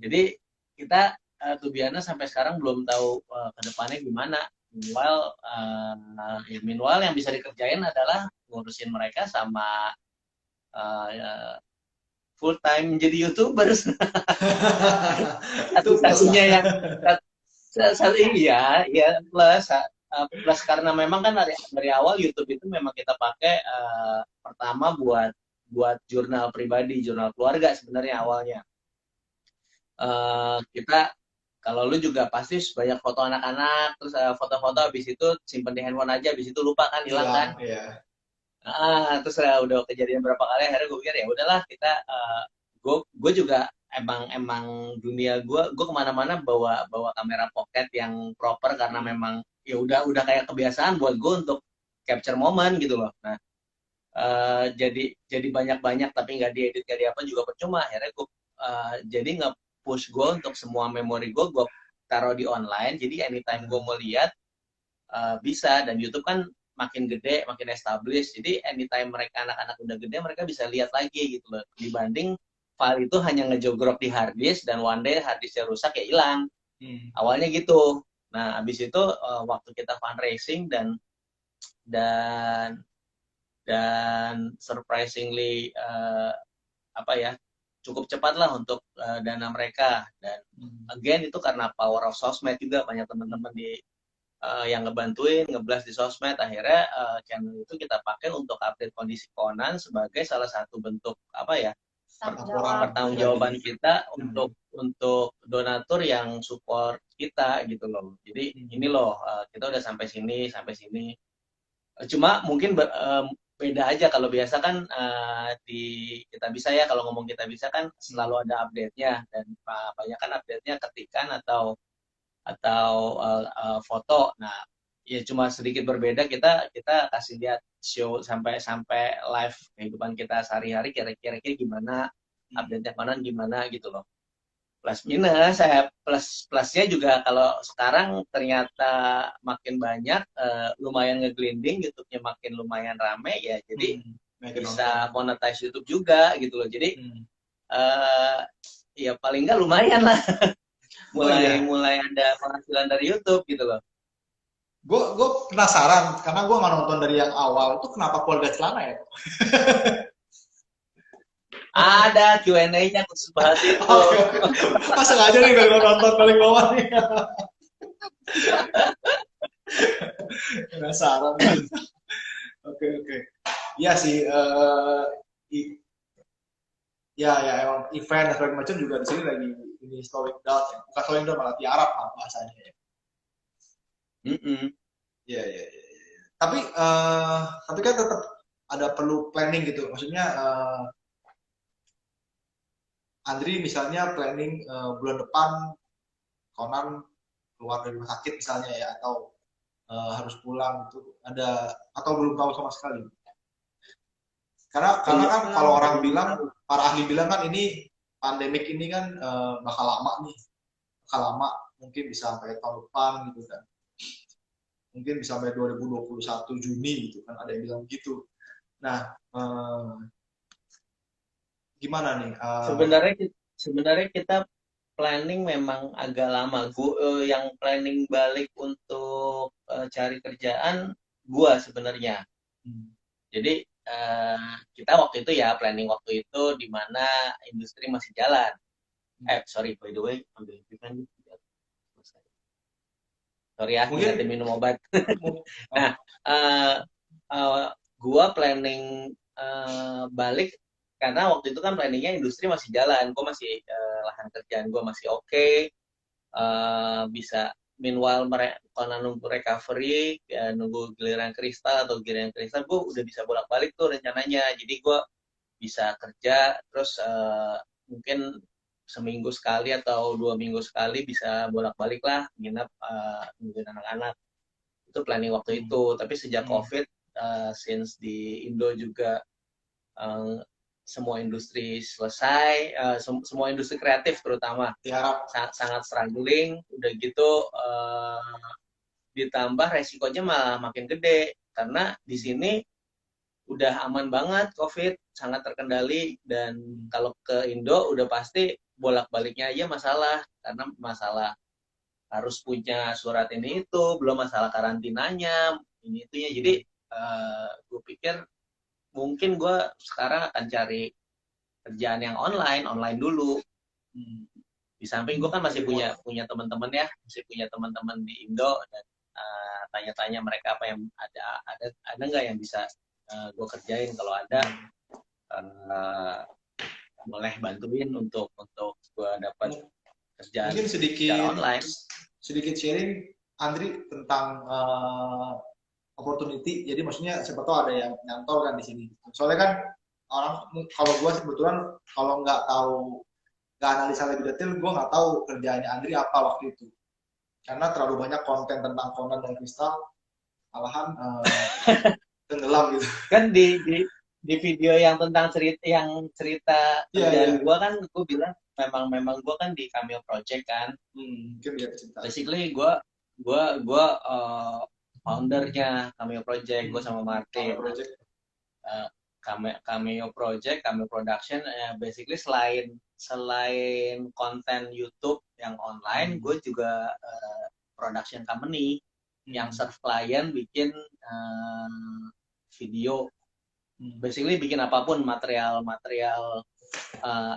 Jadi kita tujuannya sampai sekarang belum tahu ke depannya gimana. Meanwhile yang bisa dikerjain adalah ngurusin mereka sama full time jadi YouTubers. Satu-satunya yang plus karena memang kan dari awal YouTube itu memang kita pakai pertama buat jurnal pribadi, jurnal keluarga sebenarnya awalnya. Kita, kalau lu juga pasti banyak foto anak-anak, terus foto-foto habis itu simpen di handphone aja, habis itu lupa kan, hilang kan. Iya. Terus udah kejadian berapa kali, akhirnya gue pikir ya udahlah kita, gue juga emang dunia gue kemana-mana bawa kamera pocket yang proper karena memang ya udah kayak kebiasaan buat gue untuk capture momen gitu loh. Nah jadi banyak tapi nggak diedit nggak apa juga percuma. Akhirnya gue jadi nge-push gue untuk semua memori gue taruh di online, jadi anytime gue mau lihat bisa. Dan YouTube kan makin gede, makin established, jadi anytime mereka anak-anak udah gede mereka bisa lihat lagi gitu loh, dibanding file itu hanya ngejogrok di hard disk dan one day hard disknya rusak ya hilang. Awalnya gitu. Nah abis itu waktu kita fundraising dan surprisingly cukup cepat lah untuk dana mereka. Dan again itu karena power of sosmed juga, banyak teman-teman yang ngebantuin, ngeblas di sosmed. Akhirnya channel itu kita pakai untuk update kondisi Conan sebagai salah satu bentuk pertanggungjawaban kita untuk donatur yang support kita gitu loh. Jadi ini loh, kita udah sampai sini. Cuma mungkin beda aja. Kalau biasa kan di Kita Bisa ya, kalau ngomong Kita Bisa kan selalu ada update-nya, dan banyak kan update-nya ketikan atau foto. Nah, ya cuma sedikit berbeda, kita kasih lihat show sampai live kehidupan kita sehari-hari, kira-kira gimana, update-nya Conan gimana gitu loh. Plus minus, plusnya juga kalau sekarang ternyata makin banyak, lumayan ngeglinding, YouTube-nya makin lumayan rame ya, jadi bisa monetize YouTube juga gitu loh. Jadi ya paling nggak lumayan lah. mulai ada penghasilan dari YouTube gitu loh. Gue penasaran karena gue nggak nonton dari yang awal itu, kenapa keluarga celana ya? Ada Q&A-nya khusus bahas itu. Sengaja nih gue nonton paling bawah nih. Penasaran. Oke. Iya sih. Ya emang event dan segala macam juga di sini lagi ini slowing down ya. Bukan slowing down, malah tiarap bahasanya ya. Iya. Tapi kan tetap ada perlu planning gitu. Maksudnya Andri misalnya planning bulan depan Conan keluar dari rumah sakit misalnya ya, atau harus pulang gitu, ada atau belum tahu sama sekali? Karena kan kalau orang bilang, para ahli bilang kan ini pandemik ini kan bakal lama nih, bakal lama, mungkin bisa sampai tahun depan gitu kan, mungkin bisa sampai 2021 Juni gitu kan, ada yang bilang gitu. Nah, gimana nih? Sebenarnya kita planning memang agak lama. Yang planning balik untuk cari kerjaan gua sebenarnya. Jadi kita waktu itu ya planning waktu itu di mana industri masih jalan. Sorry by the way, ambil kan. Sorry ya, ingetin minum obat. Nah, gua planning balik karena waktu itu kan planningnya industri masih jalan, gue masih lahan kerjaan gue masih oke, bisa meanwhile kalau nunggu recovery, nunggu giliran kristal atau giliran kristal, gue udah bisa bolak-balik tuh rencananya. Jadi gue bisa kerja, terus mungkin seminggu sekali atau 2 minggu sekali bisa bolak-balik lah, nginep nungguin anak-anak. Itu planning waktu itu. Tapi sejak COVID, since di Indo juga semua industri selesai, semua industri kreatif terutama sangat struggling, udah gitu ditambah resikonya malah makin gede karena di sini udah aman banget COVID, sangat terkendali, dan kalau ke Indo udah pasti bolak-baliknya aja masalah, karena masalah harus punya surat ini itu, belum masalah karantinanya, ini itunya. Jadi gue pikir mungkin gue sekarang akan cari kerjaan yang online dulu. Di samping gue kan masih punya teman-teman ya, masih punya teman-teman di Indo, dan tanya-tanya mereka apa yang ada nggak yang bisa gue kerjain. Kalau ada, boleh bantuin untuk gue dapat kerjaan mungkin secara online. Sedikit sharing Andri tentang opportunity. Jadi maksudnya siapa tahu ada yang nyantol kan di sini. Soalnya kan orang, kalau gue kebetulan kalau nggak analisa lebih detail, gue nggak tahu kerjaannya Andri apa waktu itu. Karena terlalu banyak konten tentang Conan dan Kristal, malahan tenggelam gitu. Kan di video yang tentang cerita kerjaan gue kan gue bilang memang gue kan di Cameo Project kan. Mungkin dia cerita. Basically gue foundernya Cameo Project, gue sama Martin. Cameo Project, Cameo Production, basically selain konten YouTube yang online, gue juga production company yang serve klien bikin video, basically bikin apapun, material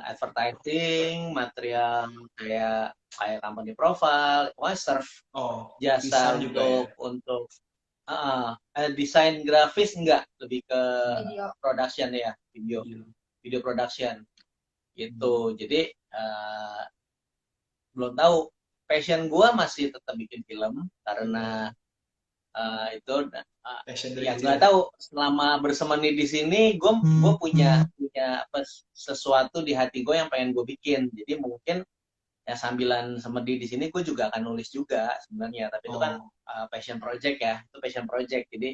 advertising, material kayak company profile, serve jasa untuk desain grafis enggak, lebih ke production ya, video production gitu. Jadi belum tahu, passion gue masih tetap bikin film karena itu yang nggak tahu, selama bersemedi di sini gue punya sesuatu di hati gue yang pengen gue bikin. Jadi mungkin ya sambilan semedi di sini gue juga akan nulis juga sebenarnya, tapi itu kan passion project ya, itu passion project. Jadi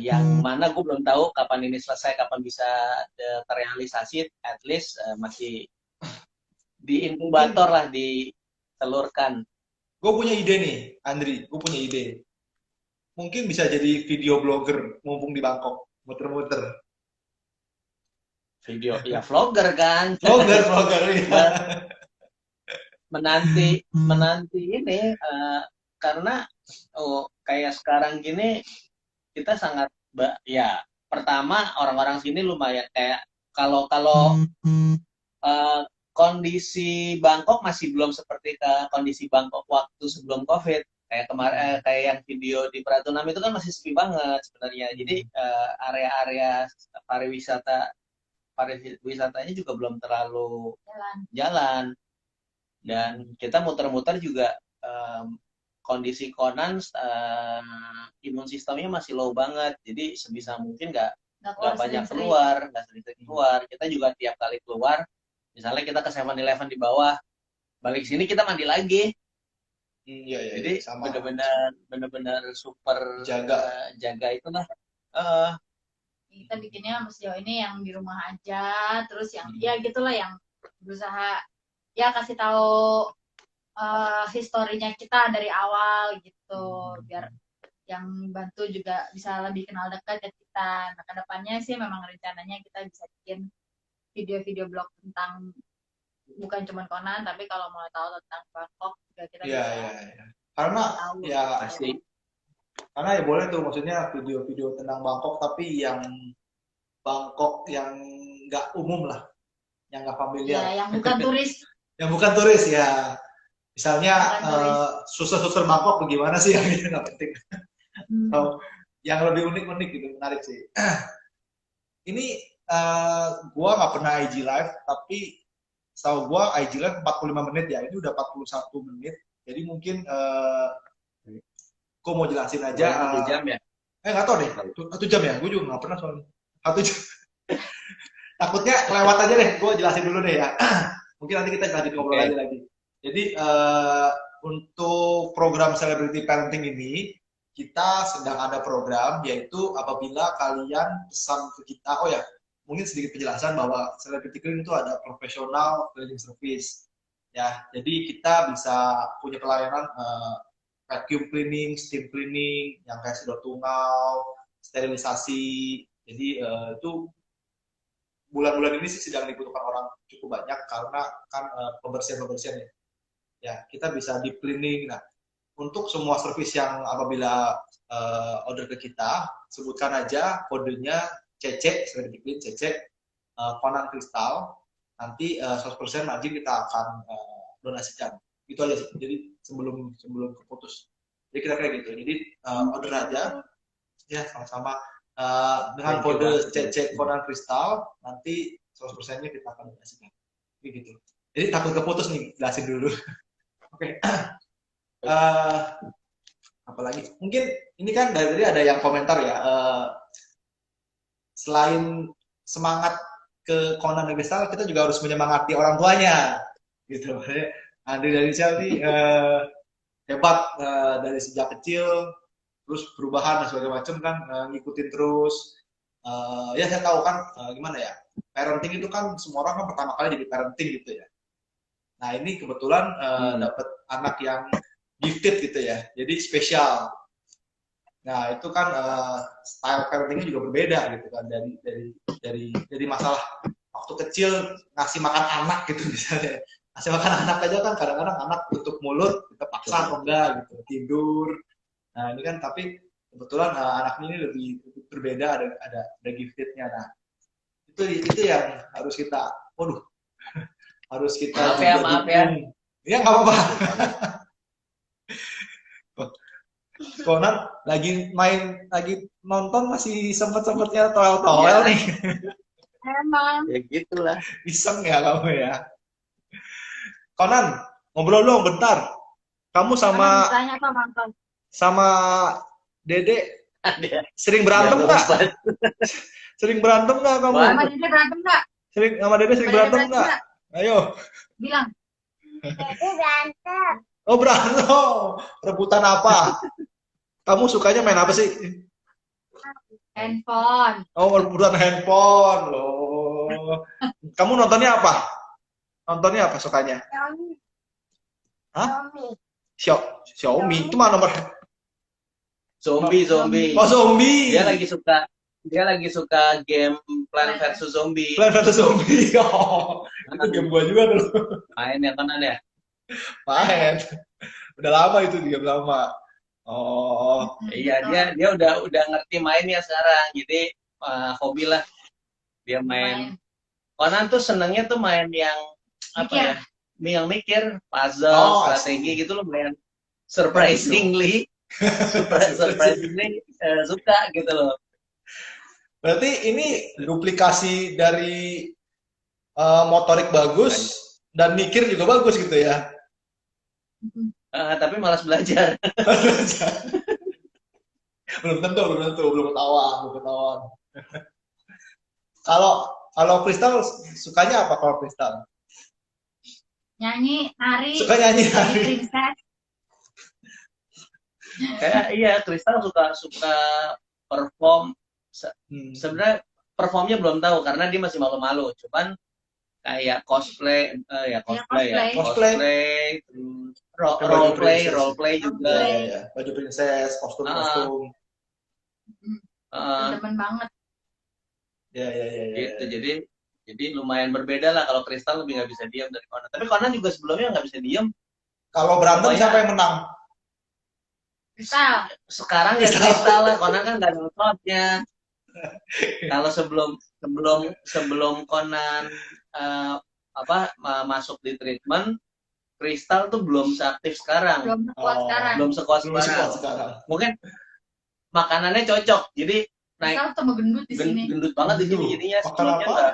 yang mana gue belum tahu kapan ini selesai, kapan bisa terrealisasi, at least masih di inkubator lah, ditelurkan. Gue punya ide nih, Andri, gue punya ide. Mungkin bisa jadi video blogger mumpung di Bangkok, muter-muter. Video, ya vlogger kan. Vlogger ya. menanti ini karena kayak sekarang gini kita sangat ya, pertama orang-orang sini lumayan kayak kalau kondisi Bangkok masih belum seperti kondisi Bangkok waktu sebelum COVID. Kayak kemarin kayak yang video di Pratunam itu kan masih sepi banget sebenarnya. Jadi area-area pariwisatanya juga belum terlalu jalan. Dan kita muter-muter juga kondisi Conan imun sistemnya masih low banget. Jadi sebisa mungkin nggak banyak keluar, nggak sering keluar. Kita juga tiap kali keluar, misalnya kita ke 7-Eleven di bawah, balik sini kita mandi lagi. Jadi benar-benar super jaga itu lah. kita bikinnya sejauh ini yang di rumah aja, terus yang ya gitulah, yang berusaha ya kasih tahu historinya kita dari awal gitu, biar yang bantu juga bisa lebih kenal dekat ke kita. Nah, kedepannya sih memang rencananya kita bisa bikin video-video blog tentang bukan cuma Conan, tapi kalau mau tahu tentang Bangkok juga kita Iya, bisa iya, iya. Karena tahu. ya Pasti. karena ya boleh tuh, maksudnya video-video tentang Bangkok tapi yang Bangkok yang nggak umum lah, yang nggak Ya, familiar, yang bukan turis. yang bukan turis ya. Misalnya Bukan turis. suster-suster Bangkok bagaimana sih yang itu nggak penting. Hmm. Atau yang lebih unik-unik gitu, menarik sih. Ini gua nggak pernah IG live, tapi setahu gua IG live 45 menit ya. Ini udah 41 menit. Jadi mungkin gua mau jelasin aja. 1 jam ya? Nggak tahu deh. 1 jam ya? Gua juga nggak pernah soalnya. 1 jam. Takutnya kelewat aja deh. Gua jelasin dulu deh ya. Mungkin nanti kita lanjut ngobrol lagi. Jadi untuk program Celebrity Parenting ini, kita sedang ada program, yaitu apabila kalian pesan ke kita, oh ya, mungkin sedikit penjelasan bahwa Celebrity Cleaning itu ada profesional cleaning service. Ya, jadi kita bisa punya pelayanan vacuum cleaning, steam cleaning, yang kayak sedot tungau, sterilisasi. Jadi itu bulan-bulan ini sih sedang dibutuhkan orang cukup banyak karena kan pembersihan ya. Ya, kita bisa deep cleaning. Nah, untuk semua servis yang apabila order ke kita, sebutkan aja kodenya CC, Celebrity Clean CC, Conan Crystal. Nanti 100% margin kita akan donasikan. Itu aja sih. Jadi sebelum keputus. Jadi kita kayak gitu. Jadi order aja, ya sama-sama. Dengan kode CC Conan Crystal, nanti 100%-nya kita akan donasikan. Gitu. Jadi takut keputus nih, jelasin dulu. Oke. Apalagi mungkin ini kan dari tadi ada yang komentar ya, selain semangat ke Conan Crystal, kita juga harus menyemangati orang tuanya gitu. Andri dari Shelby hebat dari sejak kecil, terus perubahan dan segala macam kan, ngikutin terus. Ya saya tahu kan gimana ya, parenting itu kan semua orang kan pertama kali jadi parenting gitu ya. Nah ini kebetulan dapat anak yang gifted gitu ya, jadi spesial. Nah itu kan style parentingnya juga berbeda gitu kan, dari masalah waktu kecil ngasih makan anak gitu misalnya, ngasih makan anak aja kan kadang-kadang anak tutup mulut, kita paksa atau enggak gitu, tidur. Nah ini kan tapi kebetulan anak ini lebih berbeda, ada giftednya. Nah itu yang harus kita, harus kita maaf ya. Ya nggak apa-apa. Conan lagi nonton masih sempet-sempetnya toel-toel nih. Emang. Ya gitulah. Iseng ya kamu ya. Conan, ngobrol dong bentar. Kamu sama Dede sering berantem nggak? Sering berantem nggak kamu? Sama Dede berantem nggak? Sama Dede sering berantem nggak? Ayo. Bilang. Dede berantem. Oh berantem. Rebutan apa? Kamu sukanya main apa sih? Handphone. Oh rebutan handphone loh. Kamu nontonnya apa? Nontonnya apa sukanya? Xiaomi. Hah? Xiaomi. Itu mana nomor? Zombie. Oh zombie. Dia lagi suka game Plant vs Zombie. Plant vs Zombie. Oh, itu game gua juga dulu. Main ya Conan ya? Main. Udah lama itu, game lama. Oh. Iya, dia udah ngerti mainnya sekarang. Jadi hobi lah dia main. Conan tuh senengnya tuh main yang apa ya? Yang mikir, puzzle, strategi gitu loh, main surprisingly suka gitu loh. Berarti ini duplikasi dari motorik bagus dan mikir juga bagus gitu ya? Tapi malas belajar. belum ketahuan. Kalau Kristal sukanya apa kalau Kristal? Nyanyi, nari. Suka nyanyi, nari. Princess. Kayak iya, Kristal suka perform Sebenarnya performnya belum tahu karena dia masih malu-malu. Cuman kayak cosplay, cosplay, terus Pakai baju princess. role play juga. Ya. Baju princess, kostum. Temen banget. Ya. Gitu. Jadi lumayan berbeda lah. Kalau Crystal lebih nggak bisa diam dari Conan. Tapi Conan juga sebelumnya nggak bisa diam. Kalau berantem siapa yang menang? Crystal. Sekarang ya Crystal lah. Conan kan nggak ada outnya. Kalau sebelum Conan masuk di treatment, Crystal tuh belum seaktif sekarang. Belum sekuat sekarang. Mungkin makanannya cocok. Jadi naik tambah gendut di sini. Gendut banget di sini jadinya. Sebelumnya enggak.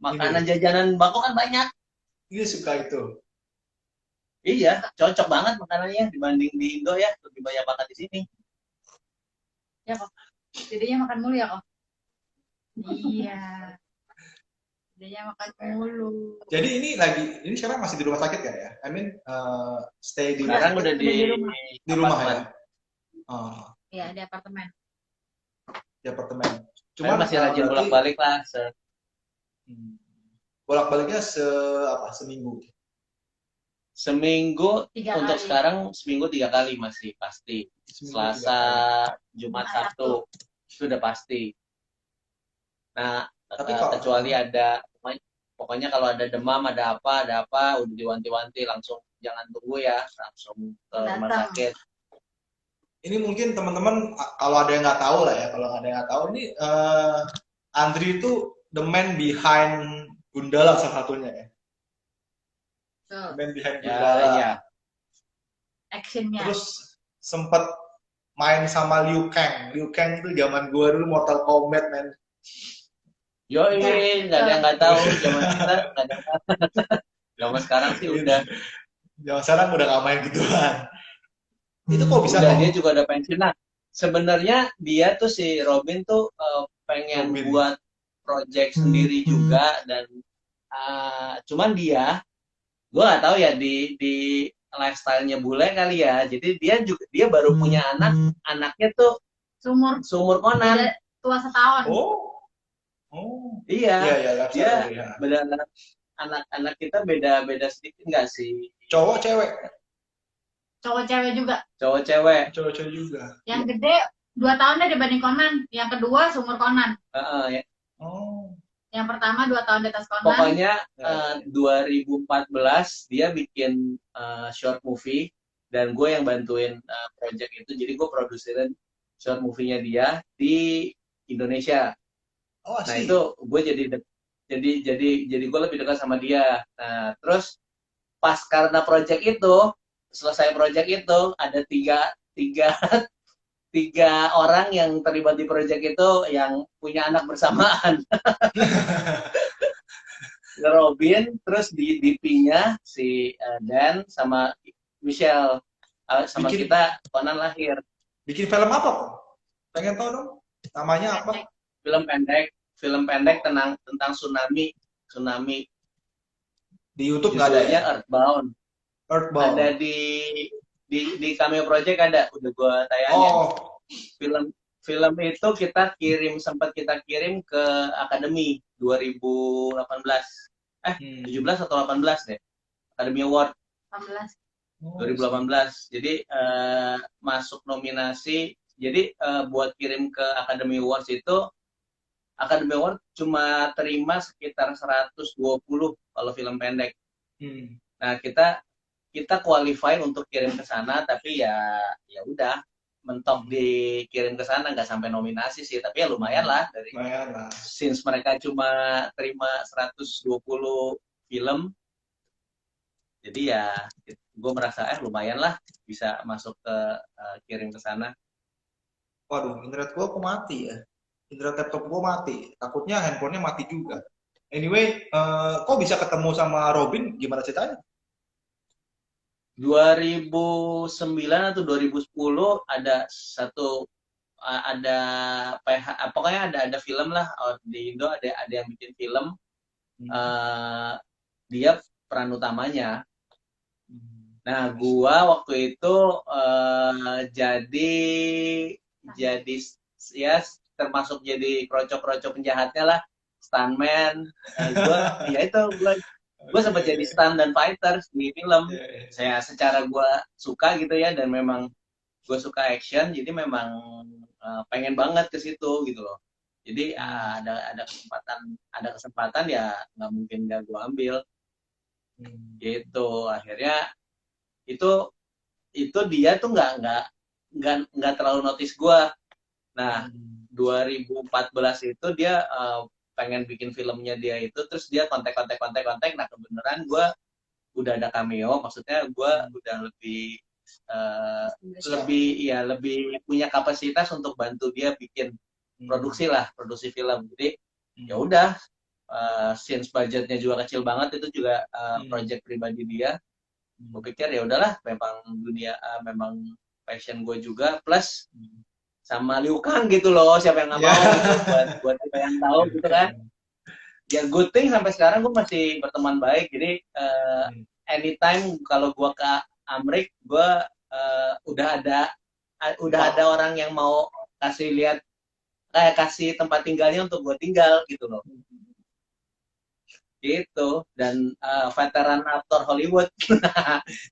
Makanan jajanan bako kan banyak. Dia suka itu. Iya, cocok banget makanannya dibanding di Indo ya, lebih banyak makan di sini. Ya kok. Jadinya makan mulu ya kok. Iya. Jadinya makan mulu. Jadi ini sekarang masih di rumah sakit kan ya? I mean stay di sekarang udah di rumah ya. Iya, di apartemen. Di apartemen. Cuma masih rajin bolak-balik lah. Bolak-baliknya seminggu. Seminggu 3 untuk kali. sekarang seminggu 3 kali masih pasti. Selasa, Jumat, Sabtu itu udah pasti. Nah, kecuali ada pokoknya kalau ada demam, ada apa, udah diwanti-wanti langsung jangan tunggu ya, langsung ke rumah sakit. Ini mungkin teman-teman kalau ada yang nggak tahu lah ya, kalau ada yang nggak tahu ini Andri itu the man behind Gundala salah satunya ya. The man behind Gundala. Ya. Actionnya. Terus sempat main sama Liu Kang. Liu Kang itu zaman gua dulu Mortal Kombat men. Nggak ada yang nggak tahu zaman kita nggak ada. Zaman sekarang sih udah. Zaman sekarang udah nggak main gituan. Itu kok bisa? Dia juga udah pensiun. Nah, sebenarnya dia tuh si Robin tuh pengen buat project sendiri juga dan cuman gue nggak tahu ya di lifestyle-nya bule kali ya. Jadi dia baru punya anaknya tuh seumur Conan. Tua setahun. Iya. Dia beda anak kita beda sedikit nggak sih? Cowok cewek? Cowok cewek juga. Cowok cewek juga. Yang gede 2 tahun deh dibanding Conan. Yang kedua seumur Conan. Ya. Yang pertama 2 tahun di atas Conan. Pokoknya 2014 dia bikin short movie dan gue yang bantuin project itu. Jadi gue produserin short movie-nya dia di Indonesia. Nah itu gue jadi gue lebih dekat sama dia. Nah terus pas karena project itu selesai project itu ada tiga orang yang terlibat di project itu yang punya anak bersamaan. Robin, terus di DP-nya si Dan sama Michelle sama kita Conan lahir. Bikin film apa kok? Pengen tahu dong. Namanya apa? Film pendek tentang tsunami. Di YouTube nggak ada ya? Earthbound. Ada di Cameo Project ada, udah gue tayangin. Film itu sempat kita kirim ke Akademi 2018. 17 atau 18 deh. Academy Award 2018. Jadi masuk nominasi. Jadi buat kirim ke Academy Awards itu Academy Award cuma terima sekitar 120 kalau film pendek. Nah, kita qualify untuk kirim ke sana tapi ya udah mentok dikirim ke sana nggak sampai nominasi sih, tapi ya lumayan lah since mereka cuma terima 120 film. Jadi ya gue merasa lumayan lah bisa masuk ke kirim ke sana. Waduh, internet gue kok mati ya. Internet laptop gue mati. Takutnya handphonenya mati juga. Anyway, kok bisa ketemu sama Robin? Gimana ceritanya? 2009 atau 2010 ada pokoknya ada film lah di Indo, ada yang bikin film. Dia peran utamanya. Nah, gua waktu itu jadi ya termasuk jadi kroco-kroco penjahatnya lah, stuntman. Gue ya itu gue sempat jadi stunt dan fighter di film. Saya secara gue suka gitu ya, dan memang gue suka action, jadi memang pengen banget ke situ gitu loh. Jadi ada kesempatan ya nggak mungkin nggak gue ambil gitu. Akhirnya itu dia tuh nggak terlalu notice gue. Nah 2014 itu dia pengen bikin filmnya dia itu, terus dia kontak. Nah kebenaran gue udah ada cameo, maksudnya gue udah lebih punya kapasitas untuk bantu dia bikin produksi film. Jadi ya udah, since budgetnya juga kecil banget, itu juga project pribadi dia. Gue pikir ya udahlah, memang memang passion gue juga, plus sama Liu Kang gitu loh, siapa yang nggak mau gitu, buat kita yang tahu gitu kan. Ya good thing sampai sekarang gue masih berteman baik, jadi anytime kalau gue ke Amrik, gue udah ada orang yang mau kasih lihat, kayak kasih tempat tinggalnya untuk gue tinggal gitu loh. Gitu. Dan veteran aktor Hollywood.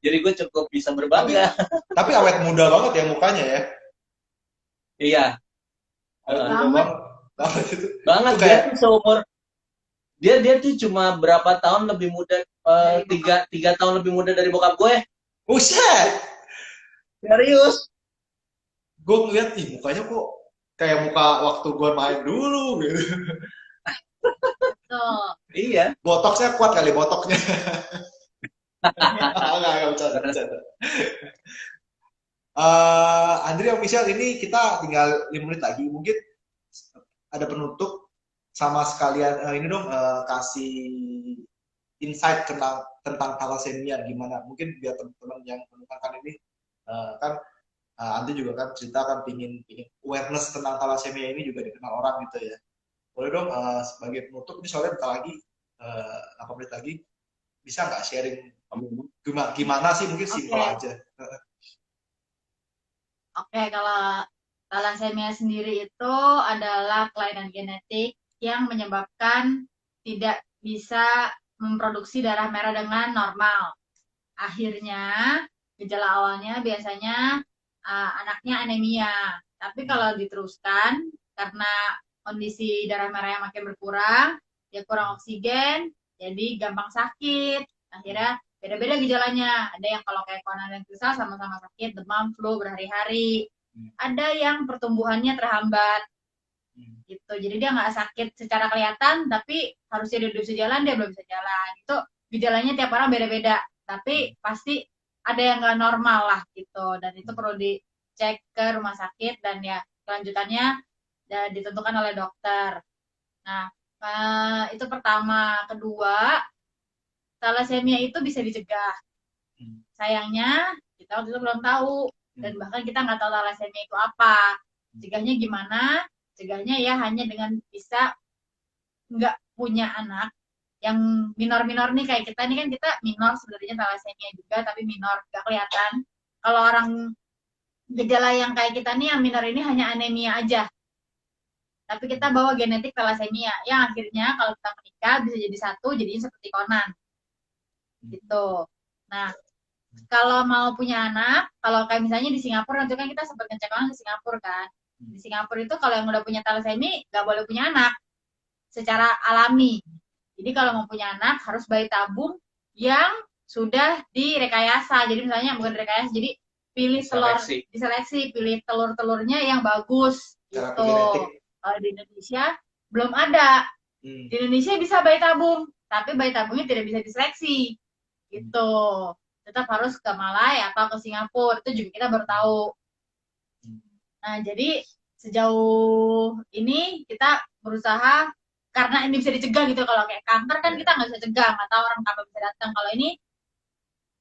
Jadi gue cukup bisa berbangga. Tapi awet muda banget ya mukanya ya. Iya. Banget. Itu kayak... Dia tuh seumur, dia tuh cuma berapa tahun lebih muda, 3 tahun lebih muda dari bokap gue. Buset. Serius. Gue ngeliat, mukanya kok kayak muka waktu gue main dulu gitu. Iya. Botoksnya kuat kali, botoknya. Nggak bercanda. Andri sama Michelle, ini kita tinggal 5 menit lagi. Mungkin ada penutup sama sekalian ini dong, kasih insight tentang thalassemia gimana. Mungkin biar teman-teman yang menonton ini kan Andri juga kan cerita kan pingin awareness tentang thalassemia ini juga dikenal orang gitu ya. Boleh dong sebagai penutup, ini soalnya bentar lagi 8 menit lagi, bisa nggak sharing gimana sih, mungkin simpel aja. Oke, kalau thalassemia sendiri itu adalah kelainan genetik yang menyebabkan tidak bisa memproduksi darah merah dengan normal. Akhirnya gejala awalnya biasanya anaknya anemia. Tapi kalau diteruskan karena kondisi darah merah yang makin berkurang, dia kurang oksigen, jadi gampang sakit. Akhirnya beda-beda gejalanya. Ada yang kalau kayak Conan dan Kristal sama-sama sakit, demam, flu berhari-hari. Ada yang pertumbuhannya terhambat. Gitu. Jadi dia nggak sakit secara kelihatan, tapi harusnya dia bisa jalan, dia belum bisa jalan. Itu gejalanya tiap orang beda-beda. Tapi pasti ada yang nggak normal lah gitu. Dan itu perlu dicek ke rumah sakit, dan ya kelanjutannya ditentukan oleh dokter. Nah, itu pertama. Kedua, thalassemia itu bisa dicegah. Sayangnya kita waktu itu belum tahu, dan bahkan kita nggak tahu thalassemia itu apa. Cegahnya gimana? Cegahnya ya hanya dengan bisa nggak punya anak yang minor-minor nih, kayak kita nih kan, kita minor sebenarnya thalassemia juga, tapi minor, nggak kelihatan. Kalau orang gejala yang kayak kita nih yang minor ini hanya anemia aja, tapi kita bawa genetik thalassemia yang akhirnya kalau kita menikah bisa jadi satu, jadinya seperti Conan gitu. Nah, kalau mau punya anak, kalau kayak misalnya di Singapura, nanti kan kita sempat ngecek orang di Singapura kan. Di Singapura itu kalau yang udah punya thalassemia nggak boleh punya anak secara alami. Jadi kalau mau punya anak harus bayi tabung yang sudah direkayasa. Jadi misalnya bukan direkayasa, jadi pilih telur, diseleksi, pilih telur-telurnya yang bagus gitu. Kalau di Indonesia belum ada. Di Indonesia bisa bayi tabung, tapi bayi tabungnya tidak bisa diseleksi gitu. Tetap harus ke Malai atau ke Singapura. Itu juga kita baru tahu. Nah, jadi sejauh ini kita berusaha, karena ini bisa dicegah gitu. Kalau kayak kanker kan kita nggak bisa cegah, nggak tahu orang kapan bisa datang. Kalau ini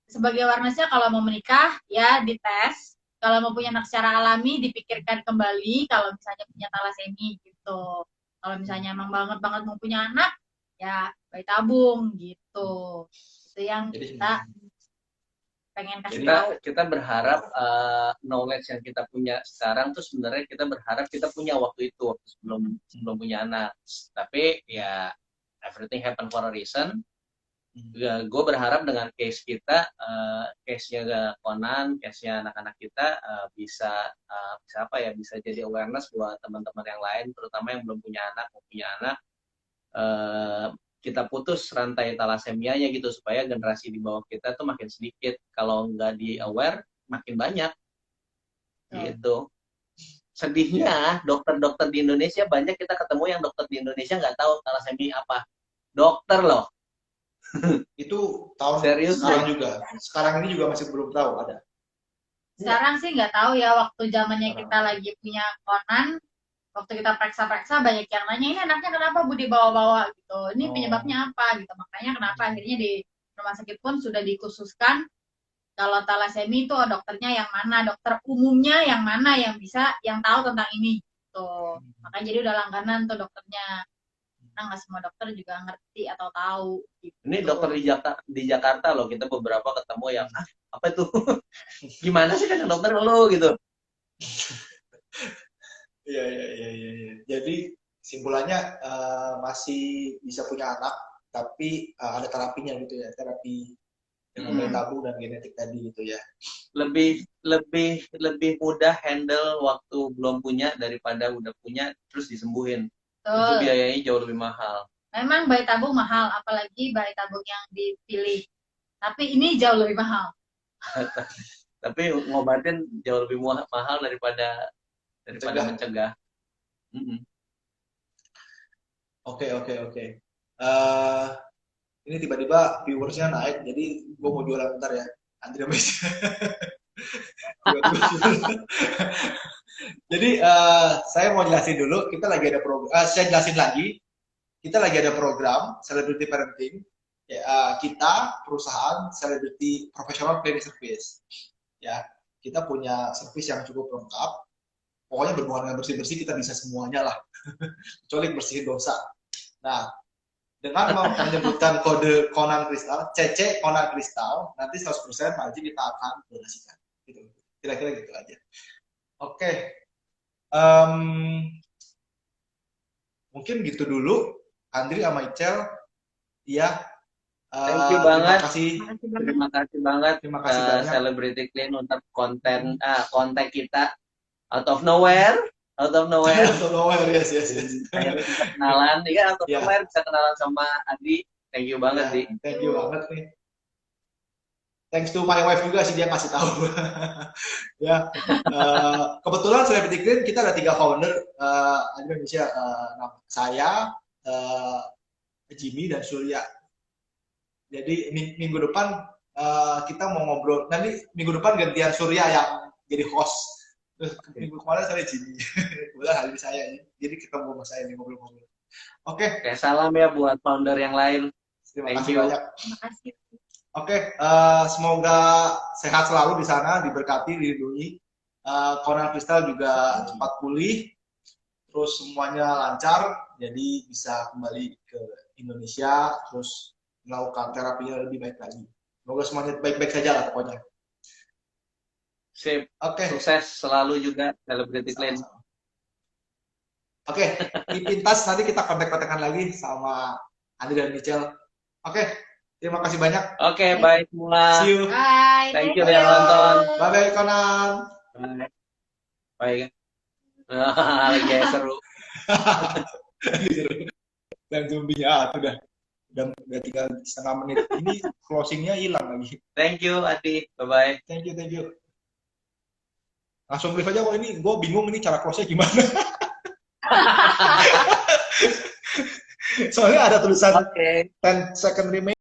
sebagai awareness-nya, kalau mau menikah ya dites, kalau mau punya anak secara alami dipikirkan kembali kalau misalnya punya thalassemia gitu. Kalau misalnya emang banget mau punya anak, ya bayi tabung gitu. Itu yang kita pengen kasih kita tahu. kita berharap knowledge yang kita punya sekarang tuh sebenarnya kita berharap kita punya waktu itu waktu sebelum punya anak. Tapi ya everything happen for a reason. Ya, gue berharap dengan case kita, case-nya Conan, case-nya anak-anak kita bisa apa ya, bisa jadi awareness buat teman-teman yang lain, terutama yang belum punya anak, mau punya anak. Kita putus rantai talasemianya gitu supaya generasi di bawah kita tuh makin sedikit. Kalau nggak di aware makin banyak gitu. Sedihnya dokter-dokter di Indonesia banyak kita ketemu yang dokter di Indonesia nggak tahu talasemi apa. Dokter loh. Itu tahun Serius, sekarang juga. Sekarang ini juga masih belum tahu ada. Sekarang sih nggak tahu ya, waktu zamannya kita lagi punya Conan, waktu kita periksa-periksa banyak yang nanya, ini anaknya kenapa Bu dibawa-bawa gitu, ini penyebabnya apa gitu. Makanya kenapa akhirnya di rumah sakit pun sudah dikhususkan kalau talasemi itu dokternya yang mana, dokter umumnya yang mana yang bisa, yang tahu tentang ini gitu. Makanya jadi udah langganan tuh dokternya. Karena nggak semua dokter juga ngerti atau tahu gitu. Ini dokter di Jakarta loh, kita beberapa ketemu yang apa itu? Gimana sih kan dokter lo gitu. Iya. Jadi simpulannya masih bisa punya anak, tapi ada terapinya gitu ya, terapi dengan bayi tabung dan genetik tadi gitu ya. Lebih mudah handle waktu belum punya daripada udah punya terus disembuhin. Itu biayanya jauh lebih mahal. Memang bayi tabung mahal, apalagi bayi tabung yang dipilih. Tapi ini jauh lebih mahal. Tapi ngobatin jauh lebih mahal daripada mencegah. Oke. Ini tiba-tiba viewersnya naik, jadi gue mau jualan bentar ya. Andrea Messi. Jadi saya mau jelasin dulu, kita lagi ada program. Saya jelasin lagi, kita lagi ada program Celebrity Parenting. Ya, kita perusahaan Celebrity Professional Cleaning Service. Ya, kita punya service yang cukup lengkap. Pokoknya berhubungan dengan bersih-bersih kita bisa semuanya lah, kecuali bersihin dosa. Nah, dengan menyebutkan kode Conan Kristal, CC Conan Kristal, nanti 100% margin kita akan donasikan. Gitu. Kira-kira gitu aja. Oke. Mungkin gitu dulu, Andri sama Icel. Iya. Thank you banget. Terima kasih banget. Terima kasih banyak. Celebrity Clean untuk kontak kita out of nowhere. Out of nowhere, yes. Akhirnya bisa kenalan, ya out of nowhere bisa kenalan sama Adi. Thank you banget, Di. Thank you banget nih. Thanks to my wife juga sih, dia kasih tahu. Ya, kebetulan Celebrity Clean kita ada 3 founder di Indonesia, saya, Jimmy dan Surya. Jadi minggu depan kita mau ngobrol. Nanti minggu depan gantian Surya yang jadi host. Terus minggu kemarin saya Jimmy. Kebetulan hari ini saya ini. Jadi ketemu sama saya nih ngobrol-ngobrol. Oke. Salam ya buat founder yang lain. Terima kasih banyak. Terima kasih. Oke, semoga sehat selalu di sana, diberkati, dilindungi. Conan Kristal juga cepat pulih, terus semuanya lancar, jadi bisa kembali ke Indonesia, terus melakukan terapinya lebih baik lagi. Semoga semuanya baik-baik saja lah pokoknya. Sip. Oke. Sukses selalu juga Celebrity Clean. Oke, di pintas nanti kita kontak-kontakan lagi sama Andi dan Michelle. Oke. Terima kasih banyak. Oke, bye semua. See you. Bye. Thank you yang nonton. Bye-bye, Conan. Bye. Bye. Lagi seru. Dan zombie-nya udah tinggal setengah menit. Ini closingnya hilang lagi. Thank you, Adi. Bye-bye. Thank you. Langsung brief aja kok, ini gue bingung ini cara close-nya gimana. Soalnya ada tulisan 10 second remaining.